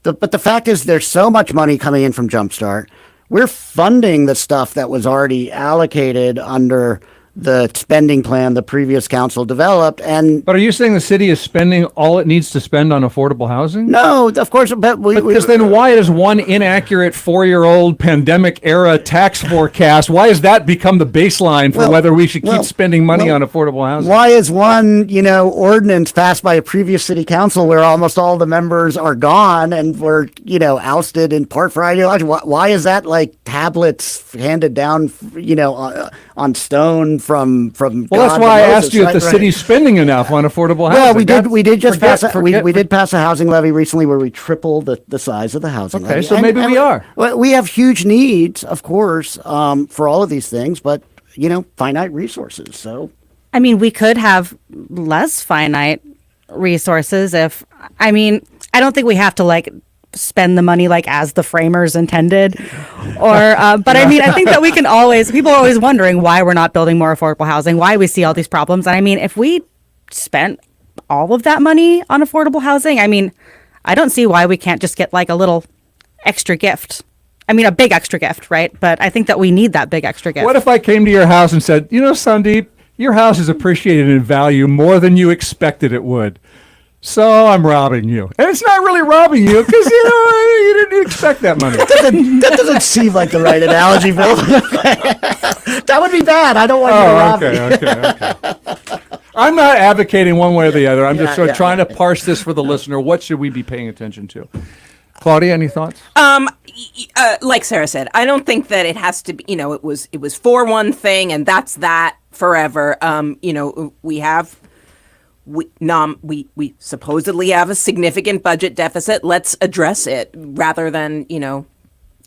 But the fact is, there's so much money coming in from Jumpstart. We're funding the stuff that was already allocated under the spending plan the previous council developed. But are you saying the city is spending all it needs to spend on affordable housing? No, of course. But because then why does one inaccurate 4-year-old pandemic era tax forecast, why has that become the baseline for whether we should keep spending money on affordable housing? Why is one, ordinance passed by a previous city council where almost all the members are gone and were, ousted in part for ideology? Why is that like tablets handed down, on stone from Well, God that's why I to asked Moses, you if right? the city's spending enough on affordable housing. Well, we did just pass a housing levy recently where we tripled the size of the housing levy. Okay, so maybe we are. Well, we have huge needs, of course, for all of these things, but finite resources. So I mean, we could have less finite resources I don't think we have to spend the money as the framers intended, but I think that we can people are always wondering why we're not building more affordable housing, why we see all these problems. And if we spent all of that money on affordable housing, I don't see why we can't just get a little extra gift. A big extra gift, right? But I think that we need that big extra gift. What if I came to your house and said, Sandeep, your house is appreciated in value more than you expected it would. So I'm robbing you. And it's not really robbing you because, you didn't expect that money. That doesn't seem like the right analogy, Bill. That would be bad. I don't want you to rob me. Okay. I'm not advocating one way or the other. I'm just trying to parse this for the listener. What should we be paying attention to? Claudia, any thoughts? Like Sarah said, I don't think that it has to be, it was for one thing and that's that forever. We supposedly have a significant budget deficit. Let's address it rather than,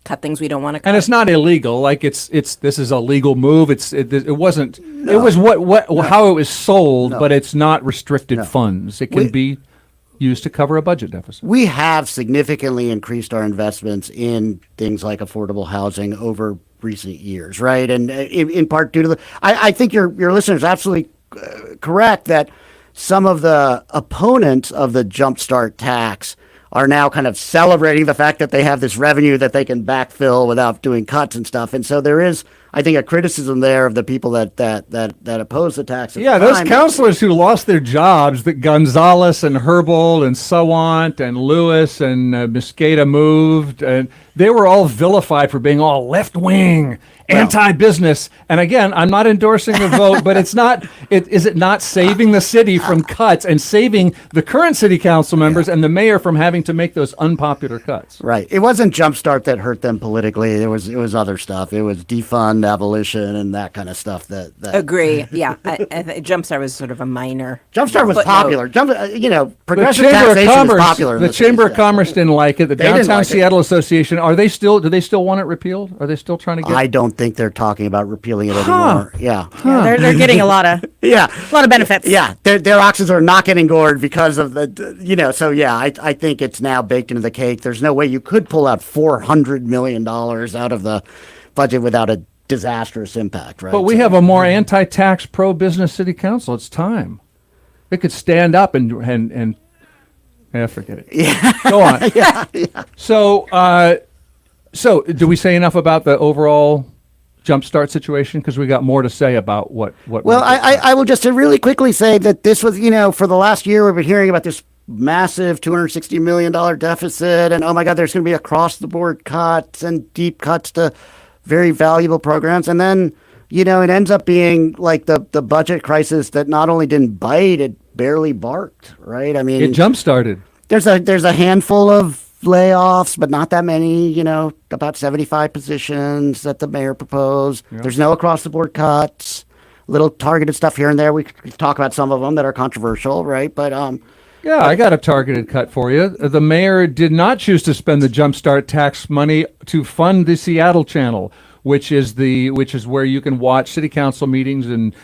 cut things we don't want to cut. And it's not illegal. This is a legal move. It wasn't. No. It was how it was sold, but it's not restricted funds. It can be used to cover a budget deficit. We have significantly increased our investments in things like affordable housing over recent years, right? And in part due to I think your listener is absolutely correct that some of the opponents of the Jumpstart tax are now kind of celebrating the fact that they have this revenue that they can backfill without doing cuts and stuff. And so there is, I think, a criticism there of the people that oppose the tax. Yeah, those counselors who lost their jobs, that Gonzalez and Herbold and Sawant and Lewis and Mosqueda moved, and they were all vilified for being all left-wing, anti-business. And again, I'm not endorsing the vote, but is it not saving the city from cuts and saving the current city council members and the mayor from having to make those unpopular cuts? Right. It wasn't Jumpstart that hurt them politically. It was other stuff. It was defund, abolition, and that kind of stuff. That Agree. Yeah. I Jumpstart was sort of a minor. Jumpstart was popular. Progressive the Chamber taxation of Commerce, was popular. The Chamber of Commerce didn't like it. The Downtown Seattle Association, do they still want it repealed? Are they still trying to get it? I don't think they're talking about repealing it anymore. Yeah. They're getting a lot of benefits. Yeah, their oxes are not getting gored because of the So I think it's now baked into the cake. There's no way you could pull out $400 million out of the budget without a disastrous impact, right? But we have a more anti-tax, pro-business city council. It's time. It could stand up and forget it. Yeah. Go on. yeah. So do we say enough about the overall Jumpstart situation? Because we got more to say about what. Well, I will just really quickly say that this was, for the last year, we've been hearing about this massive $260 million deficit, and oh my God, there's going to be across-the-board cuts and deep cuts to very valuable programs, and then it ends up being like the budget crisis that not only didn't bite, it barely barked, right? I mean, it jump-started. There's a handful of layoffs, but not that many, about 75 positions that the mayor proposed. Yeah. There's no across-the-board cuts, little targeted stuff here and there. We could talk about some of them that are controversial, right? But Yeah, I got a targeted cut for you. The mayor did not choose to spend the Jumpstart tax money to fund the Seattle Channel, which is where you can watch city council meetings and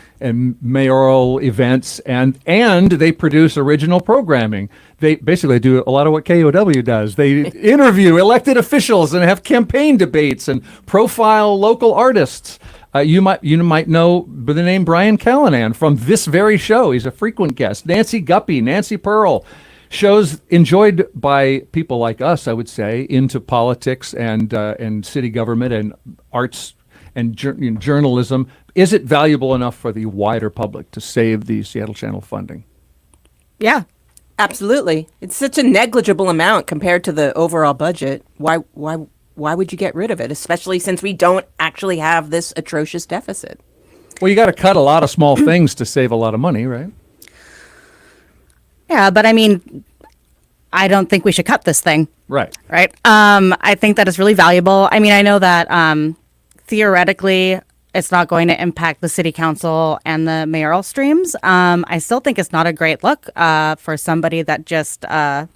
mayoral events, and they produce original programming. They basically do a lot of what KUOW does. They interview elected officials and have campaign debates and profile local artists. You might know by the name Brian Callanan from this very show. He's a frequent guest. Nancy Guppy, Nancy Pearl. Shows enjoyed by people like us, I would say, into politics and city government and arts and journalism. Is it valuable enough for the wider public to save the Seattle Channel funding? Yeah, absolutely. It's such a negligible amount compared to the overall budget. Why would you get rid of it, especially since we don't actually have this atrocious deficit? Well, you got to cut a lot of small things to save a lot of money, right? Yeah, but I mean, I don't think we should cut this thing. Right. Right. I think that is really valuable. I mean, I know that theoretically it's not going to impact the city council and the mayoral streams. I still think it's not a great look for somebody that just, I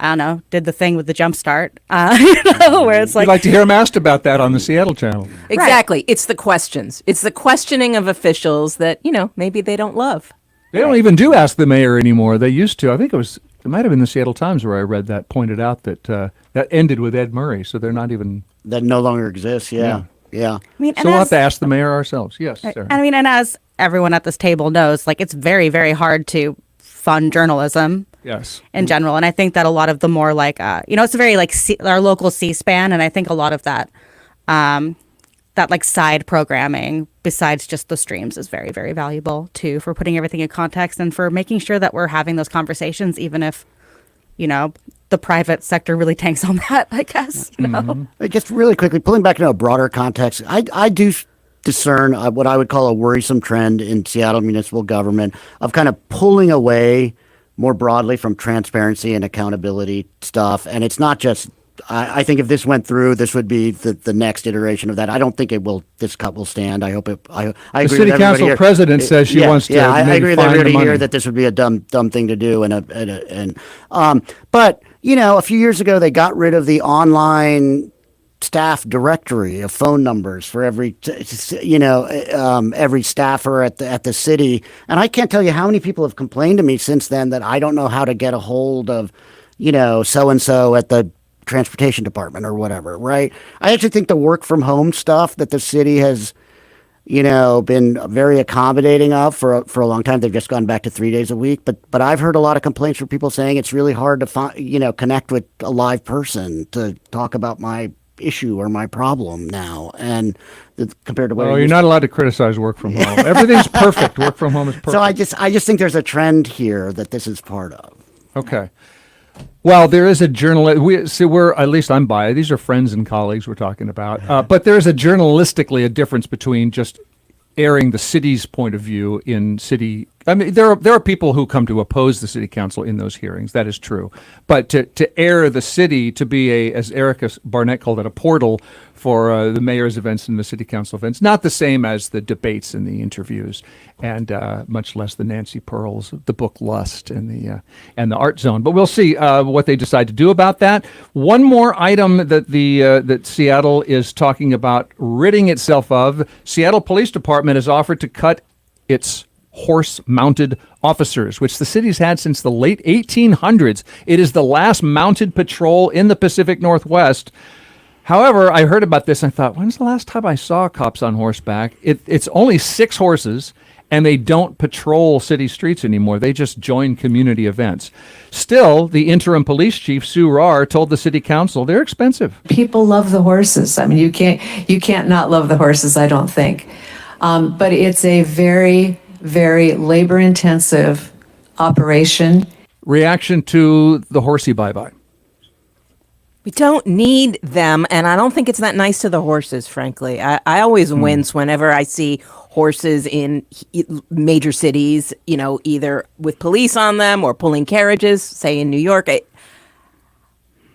don't know, did the thing with the Jumpstart, where it's like... You'd like to hear him asked about that on the Seattle Channel. Exactly. Right. It's the questions. It's the questioning of officials that, maybe they don't love. They don't even do Ask the Mayor anymore. They used to. I think it might have been the Seattle Times where I read that, pointed out that that ended with Ed Murray, so they're not even... That no longer exists, yeah. I mean, so we'll have to ask the mayor ourselves. Yes, Sarah. I mean, and as everyone at this table knows, like, it's very, very hard to fund journalism. Yes. In general. And I think that a lot of the more like, it's a very like our local C-SPAN. And I think a lot of that, that like side programming besides just the streams is very, very valuable too, for putting everything in context and for making sure that we're having those conversations, even if, the private sector really tanks on that, I guess. Just really quickly, pulling back into a broader context, I do discern what I would call a worrisome trend in Seattle municipal government of kind of pulling away more broadly from transparency and accountability stuff. And it's not just, I think if this went through, this would be the next iteration of that. I don't think this cut will stand. I hope it, I agree the with city everybody council here. president says she wants to. Yeah, I agree with find everybody the here money. that this would be a dumb thing to do. But, a few years ago, they got rid of the online staff directory of phone numbers for every staffer at the city. And I can't tell you how many people have complained to me since then that I don't know how to get a hold of, so-and-so at the transportation department or whatever, right? I actually think the work from home stuff that the city has, been very accommodating of for a long time. They've just gone back to 3 days a week. But I've heard a lot of complaints from people saying it's really hard to find, connect with a live person to talk about my issue or my problem now, and compared to what you're not allowed to criticize work from home. Everything's perfect. Work from home is perfect. So I just think there's a trend here that this is part of. Okay. Well, there is a journalist. We're at least I'm biased. These are friends and colleagues we're talking about. But there is journalistically a difference between just airing the city's point of view in city. I mean, there are people who come to oppose the city council in those hearings. That is true. But to air the city, to be as Erica Barnett called it, a portal for the mayor's events and the city council events, not the same as the debates and the interviews, and much less the Nancy Pearls, the book Lust, and the Art Zone. But we'll see what they decide to do about that. One more item that that Seattle is talking about ridding itself of: Seattle Police Department has offered to cut its horse-mounted officers, which the city's had since the late 1800s. It is the last mounted patrol in the Pacific Northwest. However, I heard about this and I thought, when's the last time I saw cops on horseback? It's only 6 horses, and they don't patrol city streets anymore. They just join community events. Still, the interim police chief, Sue Rahr, told the city council they're expensive. People love the horses. I mean, you can't not love the horses, I don't think. But it's a very, very labor-intensive operation. Reaction to the horsey bye-bye. We don't need them, and I don't think it's that nice to the horses, frankly. I always wince whenever I see horses in major cities, either with police on them or pulling carriages, say in New York.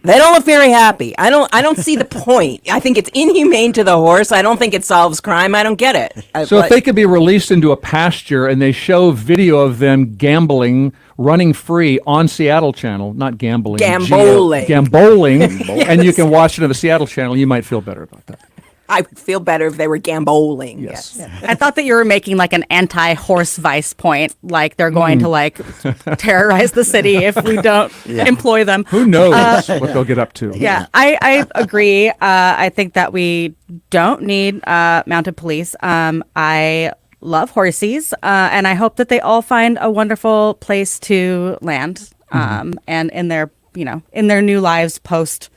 They don't look very happy. I don't see the point. I think it's inhumane to the horse. I don't think it solves crime. I don't get it. So if they could be released into a pasture and they show video of them gambling, running free on Seattle Channel, not gambling. Gamboling. Gamboling, Yes. and you can watch it on the Seattle Channel, you might feel better about that. I would feel better if they were gamboling. Yes. I thought that you were making like an anti-horse vice point, like they're going to like terrorize the city if we don't employ them. Who knows what they'll get up to? Yeah, I agree. I think that we don't need mounted police. I love horses, and I hope that they all find a wonderful place to land, and in their new lives post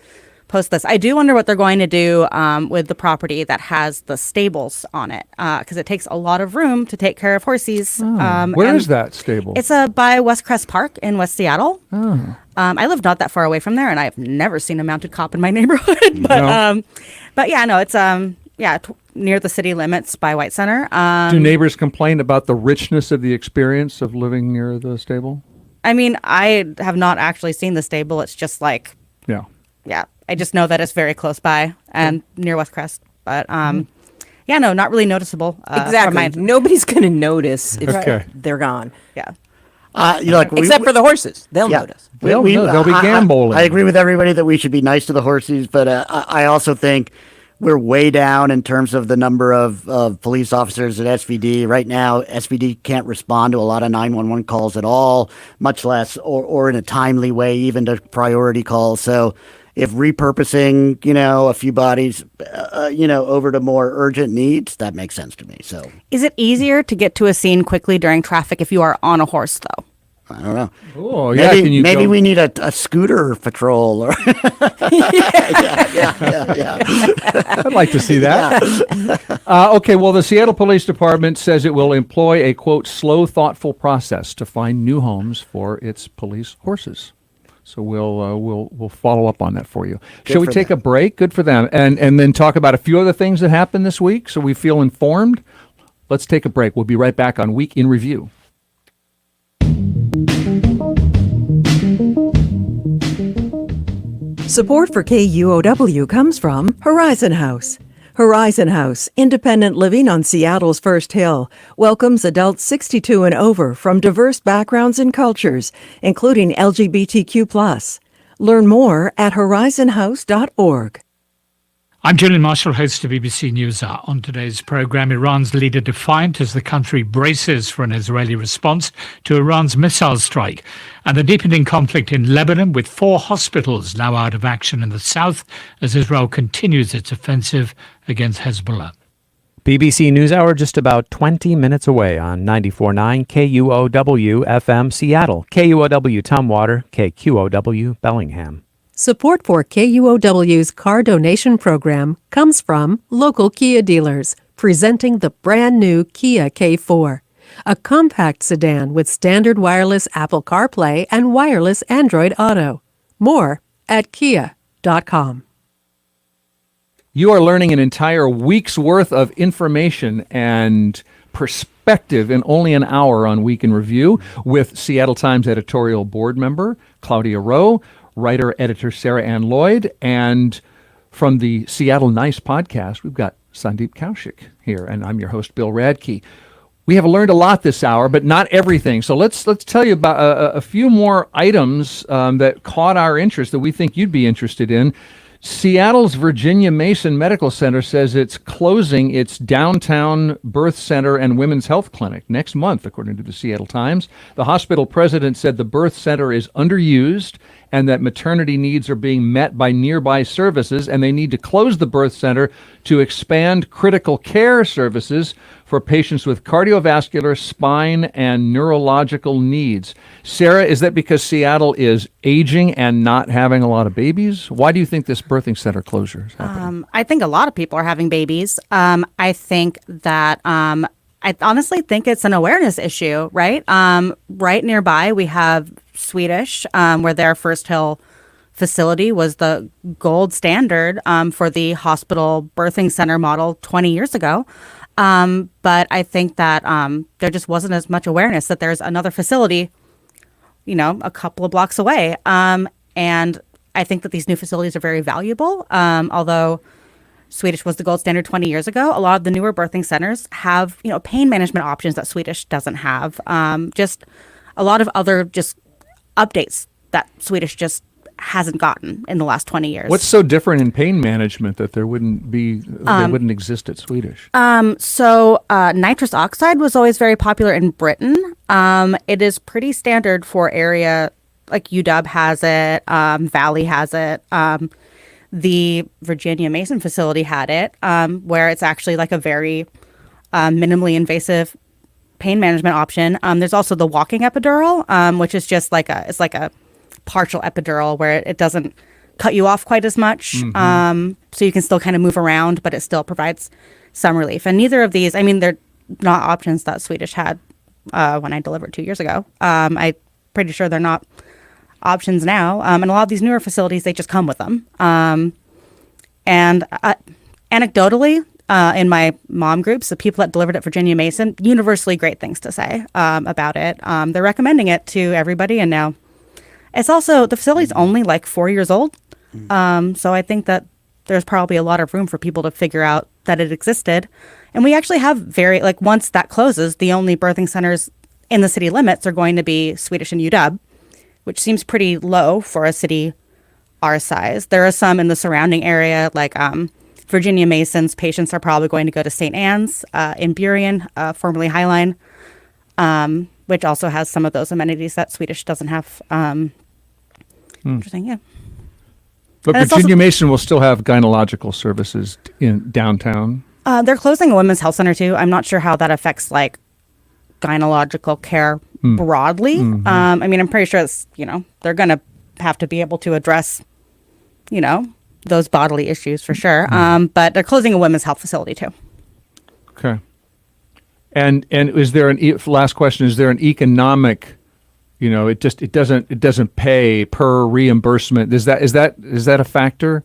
this. I do wonder what they're going to do with the property that has the stables on it, because it takes a lot of room to take care of horses. Where is that stable? It's by West Crest Park in West Seattle. Oh. I live not that far away from there, and I've never seen a mounted cop in my neighborhood. But yeah, no, it's near the city limits by White Center. Do neighbors complain about the richness of the experience of living near the stable? I mean, I have not actually seen the stable. It's just like, yeah, I just know that it's very close by and near West Crest. But yeah, no, not really noticeable. Exactly. Nobody's going to notice if they're gone. Yeah. Except for the horses. They'll notice. They'll be gamboling. I agree with everybody that we should be nice to the horses, but I also think we're way down in terms of the number of police officers at SVD. Right now, SVD can't respond to a lot of 911 calls at all, much less or in a timely way, even to priority calls. So if repurposing, a few bodies, over to more urgent needs, that makes sense to me. So, is it easier to get to a scene quickly during traffic if you are on a horse, though? I don't know. Oh, yeah. Maybe we need a scooter patrol. Or yeah. I'd like to see that. Okay, well, the Seattle Police Department says it will employ a, quote, slow, thoughtful process to find new homes for its police horses. So we'll follow up on that for you. Shall we take a break? Good for them. And then talk about a few other things that happened this week so we feel informed? Let's take a break. We'll be right back on Week in Review. Support for KUOW comes from Horizon House. Horizon House, independent living on Seattle's First Hill, welcomes adults 62 and over from diverse backgrounds and cultures, including LGBTQ+. Learn more at horizonhouse.org. I'm Julian Marshall, host of BBC News. On today's programme, Iran's leader defiant as the country braces for an Israeli response to Iran's missile strike, and the deepening conflict in Lebanon with 4 hospitals now out of action in the south as Israel continues its offensive against Hezbollah. BBC NewsHour just about 20 minutes away on 94.9 KUOW FM Seattle, KUOW Tumwater, KQOW Bellingham. Support for KUOW's car donation program comes from local Kia dealers, presenting the brand new Kia K4, a compact sedan with standard wireless Apple CarPlay and wireless Android Auto. More at kia.com. You are learning an entire week's worth of information and perspective in only an hour on Week in Review with Seattle Times editorial board member Claudia Rowe, writer-editor Sarah Anne Lloyd, and from the Seattle Nice podcast, we've got Sandeep Kaushik here, and I'm your host, Bill Radke. We have learned a lot this hour, but not everything. So let's tell you about a few more items that caught our interest that we think you'd be interested in. Seattle's Virginia Mason Medical Center says it's closing its downtown birth center and women's health clinic next month, according to the Seattle Times. The hospital president said the birth center is underused and that maternity needs are being met by nearby services, and they need to close the birth center to expand critical care services for patients with cardiovascular, spine, and neurological needs. Sarah, is that because Seattle is aging and not having a lot of babies? Why do you think this birthing center closure is happening? I think a lot of people are having babies. I think that I honestly think it's an awareness issue, right? Right nearby, we have Swedish, where their First Hill facility was the gold standard for the hospital birthing center model 20 years ago. But I think that there just wasn't as much awareness that there's another facility, a couple of blocks away. And I think that these new facilities are very valuable. Although Swedish was the gold standard 20 years ago, a lot of the newer birthing centers have, pain management options that Swedish doesn't have. Just a lot of other just updates that Swedish just hasn't gotten in the last 20 years. What's so different in pain management that there wouldn't be, they wouldn't exist at Swedish? So nitrous oxide was always very popular in Britain. It is pretty standard for area like UW has it, Valley has it. The Virginia Mason facility had it, where it's actually like a very minimally invasive pain management option. There's also the walking epidural, which is just like it's like a partial epidural where it doesn't cut you off quite as much. So you can still kind of move around, but it still provides some relief. And neither of these, I mean, they're not options that Swedish had when I delivered 2 years ago. I'm pretty sure they're not options now. And a lot of these newer facilities, they just come with them. And anecdotally, in my mom groups, the people that delivered at Virginia Mason, universally great things to say about it. They're recommending it to everybody. And now it's also, the facility's only like 4 years old. So I think that there's probably a lot of room for people to figure out that it existed. And we actually have once that closes, the only birthing centers in the city limits are going to be Swedish and UW, which seems pretty low for a city our size. There are some in the surrounding area, like Virginia Mason's patients are probably going to go to St. Anne's in Burien, formerly Highline, which also has some of those amenities that Swedish doesn't have. Interesting, yeah. But Virginia Mason will still have gynecological services in downtown. They're closing a women's health center too. I'm not sure how that affects like gynecological care broadly. I mean, I'm pretty sure it's, they're going to have to be able to address, those bodily issues for sure. But they're closing a women's health facility too. Okay. And is there last question, is there an economic, it doesn't pay per reimbursement. Is that a factor,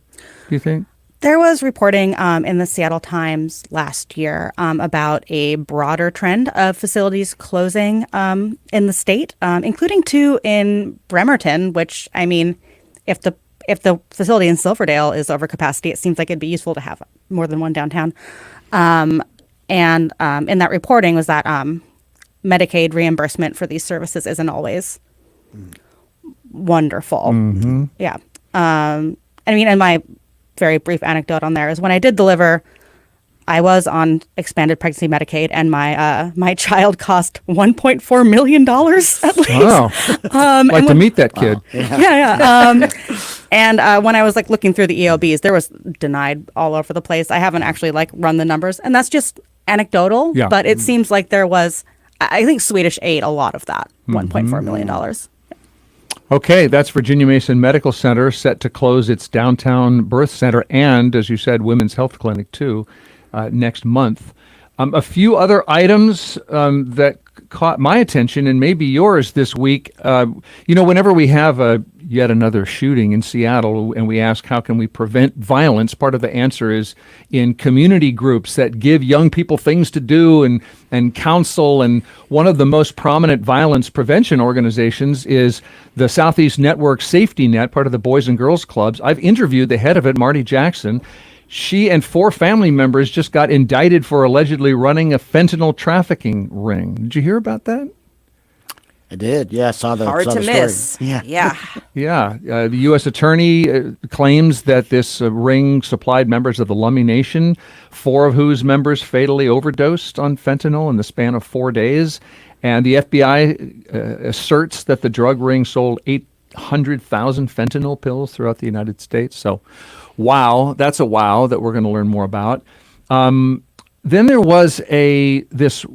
do you think? There was reporting in the Seattle Times last year about a broader trend of facilities closing in the state, including 2 in Bremerton, which, I mean, if the facility in Silverdale is over capacity, it seems like it'd be useful to have more than one downtown. And in that reporting was that Medicaid reimbursement for these services isn't always wonderful. Yeah. I mean, and my very brief anecdote on there is when I did deliver, I was on expanded pregnancy Medicaid, and my child cost $1.4 million at least. Wow. Like to meet that kid. Wow. Yeah. And when I was looking through the EOBs, there was denied all over the place. I haven't actually run the numbers, and that's just anecdotal. Yeah. But it seems like there was, I think Swedish ate a lot of that $1.4 million. Okay, that's Virginia Mason Medical Center set to close its downtown birth center and, as you said, women's health clinic too, next month. A few other items that caught my attention and maybe yours this week. Whenever we have yet another shooting in Seattle and we ask how can we prevent violence, part of the answer is in community groups that give young people things to do and counsel. And one of the most prominent violence prevention organizations is the Southeast Network Safety Net, part of the Boys and Girls Clubs. I've interviewed the head of it, Marty Jackson. She and 4 family members just got indicted for allegedly running a fentanyl trafficking ring. Did you hear about that? I did. Yeah, saw the Hard saw to the story. miss. Yeah. Yeah. The U.S. Attorney claims that this ring supplied members of the Lummi Nation, 4 of whose members fatally overdosed on fentanyl in the span of 4 days. And the FBI asserts that the drug ring sold 800,000 fentanyl pills throughout the United States. So, wow, that's a wow that we're going to learn more about. Then there was this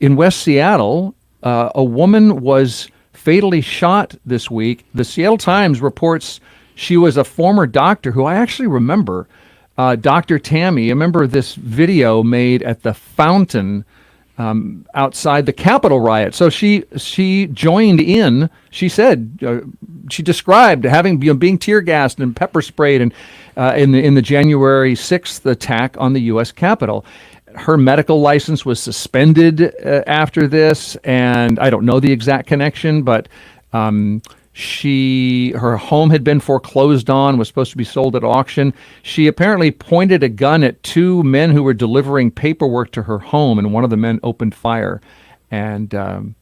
in West Seattle. A woman was fatally shot this week. The Seattle Times reports she was a former doctor who I actually remember, Dr. Tammy. I remember this video made at the fountain outside the Capitol riot. So she joined in. She said she described being tear gassed and pepper sprayed and in the January 6th attack on the U.S. Capitol. Her medical license was suspended after this, and I don't know the exact connection, but Her home had been foreclosed on, was supposed to be sold at auction. She apparently pointed a gun at two men who were delivering paperwork to her home, and one of the men opened fire. And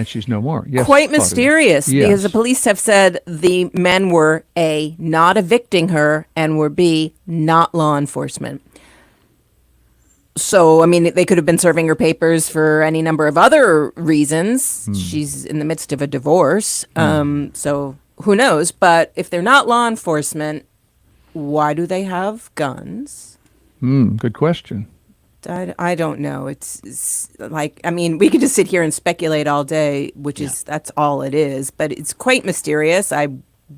she's no more. Yes, Quite Claudia. mysterious, Yes. because the police have said the men were A, not evicting her, and were B, not law enforcement. So, I mean, they could have been serving her papers for any number of other reasons. She's in the midst of a divorce. So who knows? But if they're not law enforcement, why do they have guns? Good question. I don't know. It's like, I mean, we could just sit here and speculate all day, which is, that's all it is. But it's quite mysterious. I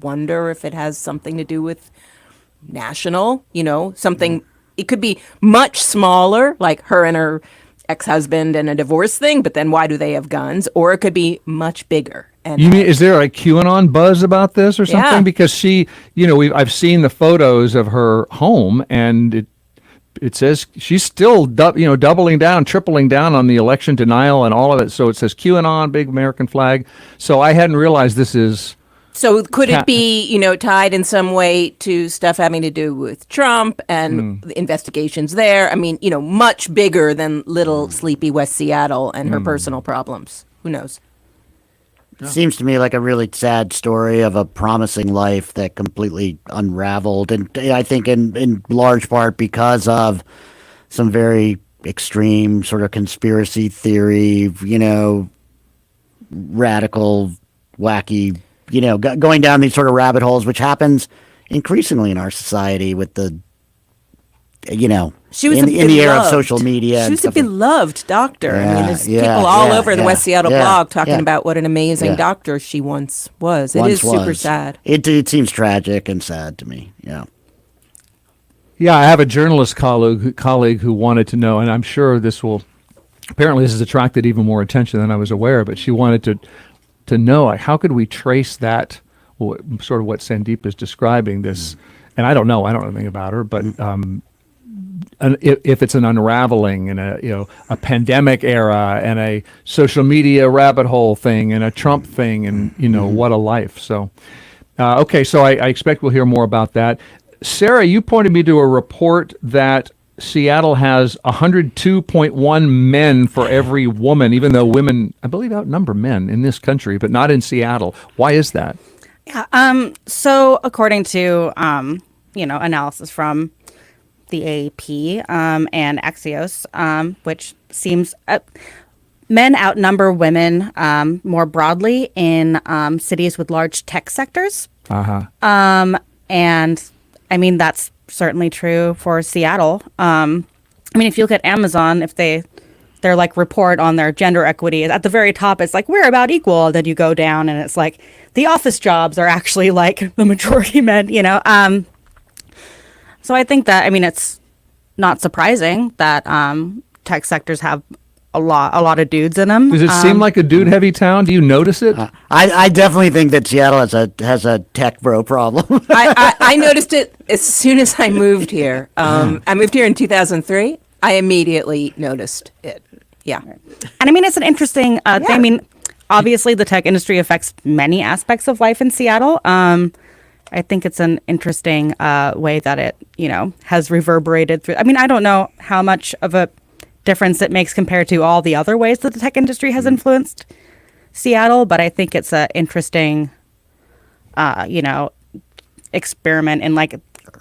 wonder if it has something to do with national, something. It could be much smaller, like her and her ex-husband and a divorce thing, but then why do they have guns? Or it could be much bigger. And You mean, is there a QAnon buzz about this or something? Yeah. Because she, I've seen the photos of her home, and it says she's still, doubling down, tripling down on the election denial and all of it. So it says QAnon, big American flag. So I hadn't realized this is. So could it be, tied in some way to stuff having to do with Trump and the investigations there? I mean, much bigger than little sleepy West Seattle and her personal problems. Who knows? Seems to me like a really sad story of a promising life that completely unraveled. And I think in large part because of some very extreme sort of conspiracy theory, radical, wacky, going down these sort of rabbit holes, which happens increasingly in our society with the, She was in the era of social media. She was a beloved doctor. I mean, there's Yeah, people all yeah, over the yeah, West Seattle yeah, blog talking yeah. about what an amazing Yeah. doctor she once was. It Once is super was. sad. It seems tragic and sad to me. Yeah. Yeah, I have a journalist colleague who wanted to know, and I'm sure this has attracted even more attention than I was aware, but she wanted to know, like, how could we trace that, sort of what Sandeep is describing, this, and I don't know anything about her, but if it's an unraveling and a pandemic era and a social media rabbit hole thing and a Trump thing and, what a life. So, okay, so I expect we'll hear more about that. Sarah, you pointed me to a report that Seattle has 102.1 men for every woman, even though women, I believe, outnumber men in this country, but not in Seattle. Why is that? Yeah. So according to analysis from the AAP and Axios, which seems men outnumber women more broadly in cities with large tech sectors. And I mean, that's certainly true for Seattle. I mean, if you look at Amazon, if their like report on their gender equity, at the very top, it's like, we're about equal. Then you go down and it's like the office jobs are actually like the majority men, So I think that, I mean, it's not surprising that tech sectors have a lot of dudes in them. Does it seem like a dude-heavy town? Do you notice it? I definitely think that Seattle has a tech bro problem. I noticed it as soon as I moved here. I moved here in 2003. I immediately noticed it. Yeah. And I mean, it's an interesting thing. I mean, obviously the tech industry affects many aspects of life in Seattle. I think it's an interesting way that it, has reverberated through. I mean, I don't know how much of a difference it makes compared to all the other ways that the tech industry has influenced Seattle, but I think it's an interesting, experiment in like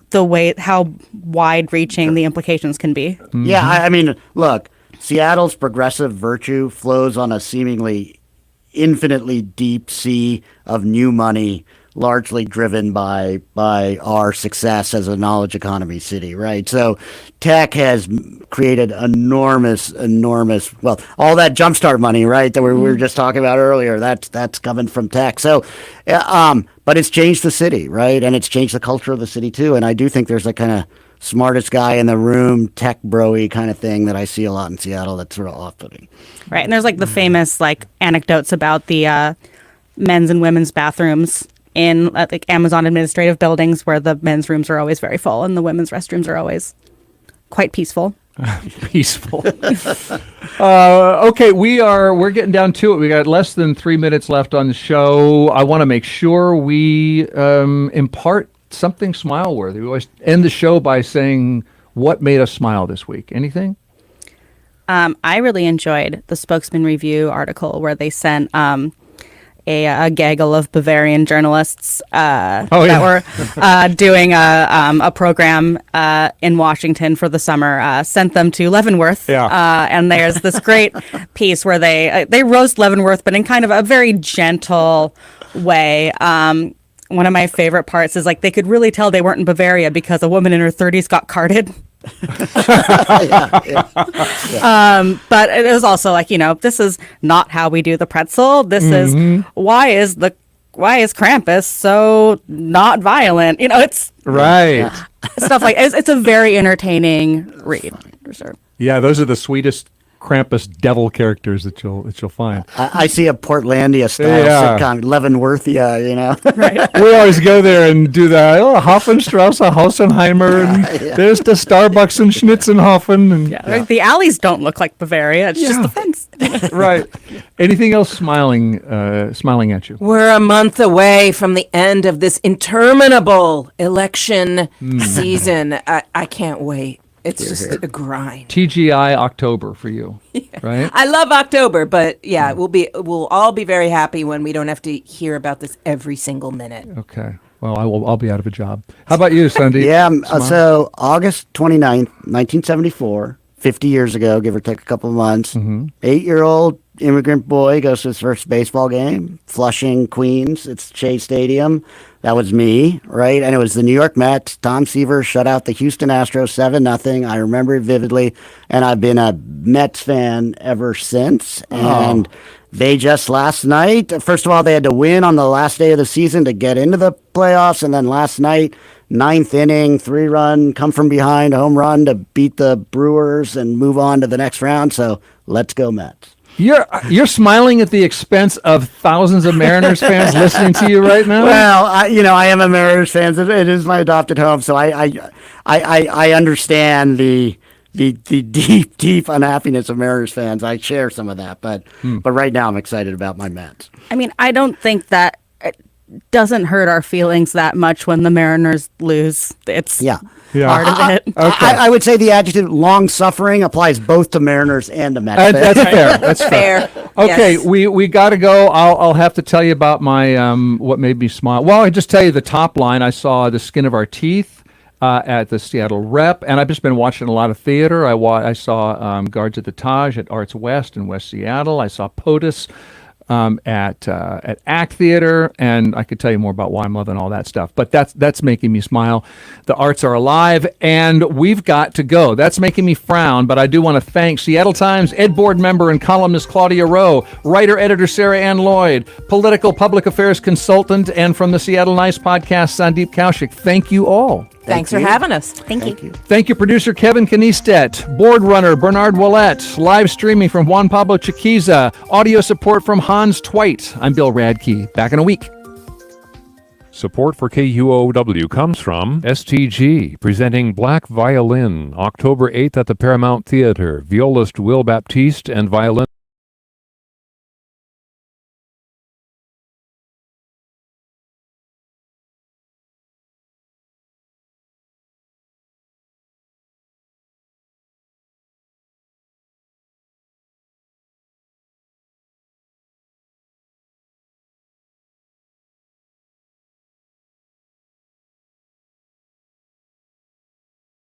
the way how wide-reaching the implications can be. Yeah, I mean, look, Seattle's progressive virtue flows on a seemingly infinitely deep sea of new money, largely driven by our success as a knowledge economy city, right? So tech has created enormous, well, all that jumpstart money, right, that we were just talking about earlier, that's coming from tech. So, but it's changed the city, right? And it's changed the culture of the city too. And I do think there's a kind of smartest guy in the room, tech bro-y kind of thing that I see a lot in Seattle that's sort of off-putting. Right, and there's like the famous like anecdotes about the men's and women's bathrooms in like Amazon administrative buildings where the men's rooms are always very full and the women's restrooms are always quite peaceful. Peaceful. Okay, we're getting down to it. We got less than 3 minutes left on the show. I want to make sure we impart something smile-worthy. We always end the show by saying what made us smile this week. Anything? I really enjoyed the Spokesman Review article where they sent a gaggle of Bavarian journalists that were doing a program in Washington for the summer. Sent them to Leavenworth, and there's this great piece where they roast Leavenworth, but in kind of a very gentle way. One of my favorite parts is like they could really tell they weren't in Bavaria because a woman in her 30s got carded. But it was also like, this is not how we do the pretzel. This is why is Krampus so not violent? It's right stuff like it's a very entertaining read for sure. Yeah, those are the sweetest Krampus devil characters that you'll find. I see a Portlandia style sitcom, Leavenworthia, Right. We always go there and do that. Hoffenstrasse, Hausenheimer, and there's the Starbucks and Schnitzenhofen. And, The alleys don't look like Bavaria. It's just the fence. Right. Anything else smiling at you? We're a month away from the end of this interminable election season. I can't wait. It's just a grind. TGI October for you, right? I love October, but we'll all be very happy when we don't have to hear about this every single minute. Okay. Well, I'll be out of a job. How about you, Sandeep? Yeah, so August 29th, 1974, 50 years ago, give or take a couple of months, 8-year-old immigrant boy goes to his first baseball game, Flushing, Queens. It's Shea Stadium. That was me, right? And it was the New York Mets. Tom Seaver shut out the Houston Astros 7-0. I remember it vividly. And I've been a Mets fan ever since. And they just last night, first of all, they had to win on the last day of the season to get into the playoffs. And then last night, 9th inning, 3-run, come from behind, home run to beat the Brewers and move on to the next round. So let's go Mets. You're smiling at the expense of thousands of Mariners fans listening to you right now. Well, I am a Mariners fan. It is my adopted home, so I understand the deep unhappiness of Mariners fans. I share some of that, but right now I'm excited about my Mets. I mean, I don't think that it doesn't hurt our feelings that much when the Mariners lose. It's part of it. Okay. I would say the adjective long-suffering applies both to Mariners and to Mets. That's fair. That's fair. Okay, Yes. we got to go. I'll have to tell you about my what made me smile. Well, I just tell you the top line. I saw The Skin of Our Teeth at the Seattle Rep, and I've just been watching a lot of theater. I saw Guards at the Taj at Arts West in West Seattle. I saw POTUS at ACT Theater, and I could tell you more about why I'm loving all that stuff. But that's making me smile. The arts are alive, and we've got to go. That's making me frown, but I do want to thank Seattle Times Ed Board member and columnist Claudia Rowe, writer-editor Sarah Anne Lloyd, political public affairs consultant, and from the Seattle Nice podcast, Sandeep Kaushik. Thank you all. Thanks for having us. Thank you. Thank you, producer Kevin Knistet, board runner Bernard Willett, live streaming from Juan Pablo Chiquiza, audio support from Hans Twite. I'm Bill Radke. Back in a week. Support for KUOW comes from STG, presenting Black Violin, October 8th at the Paramount Theater. Violist Will Baptiste and violin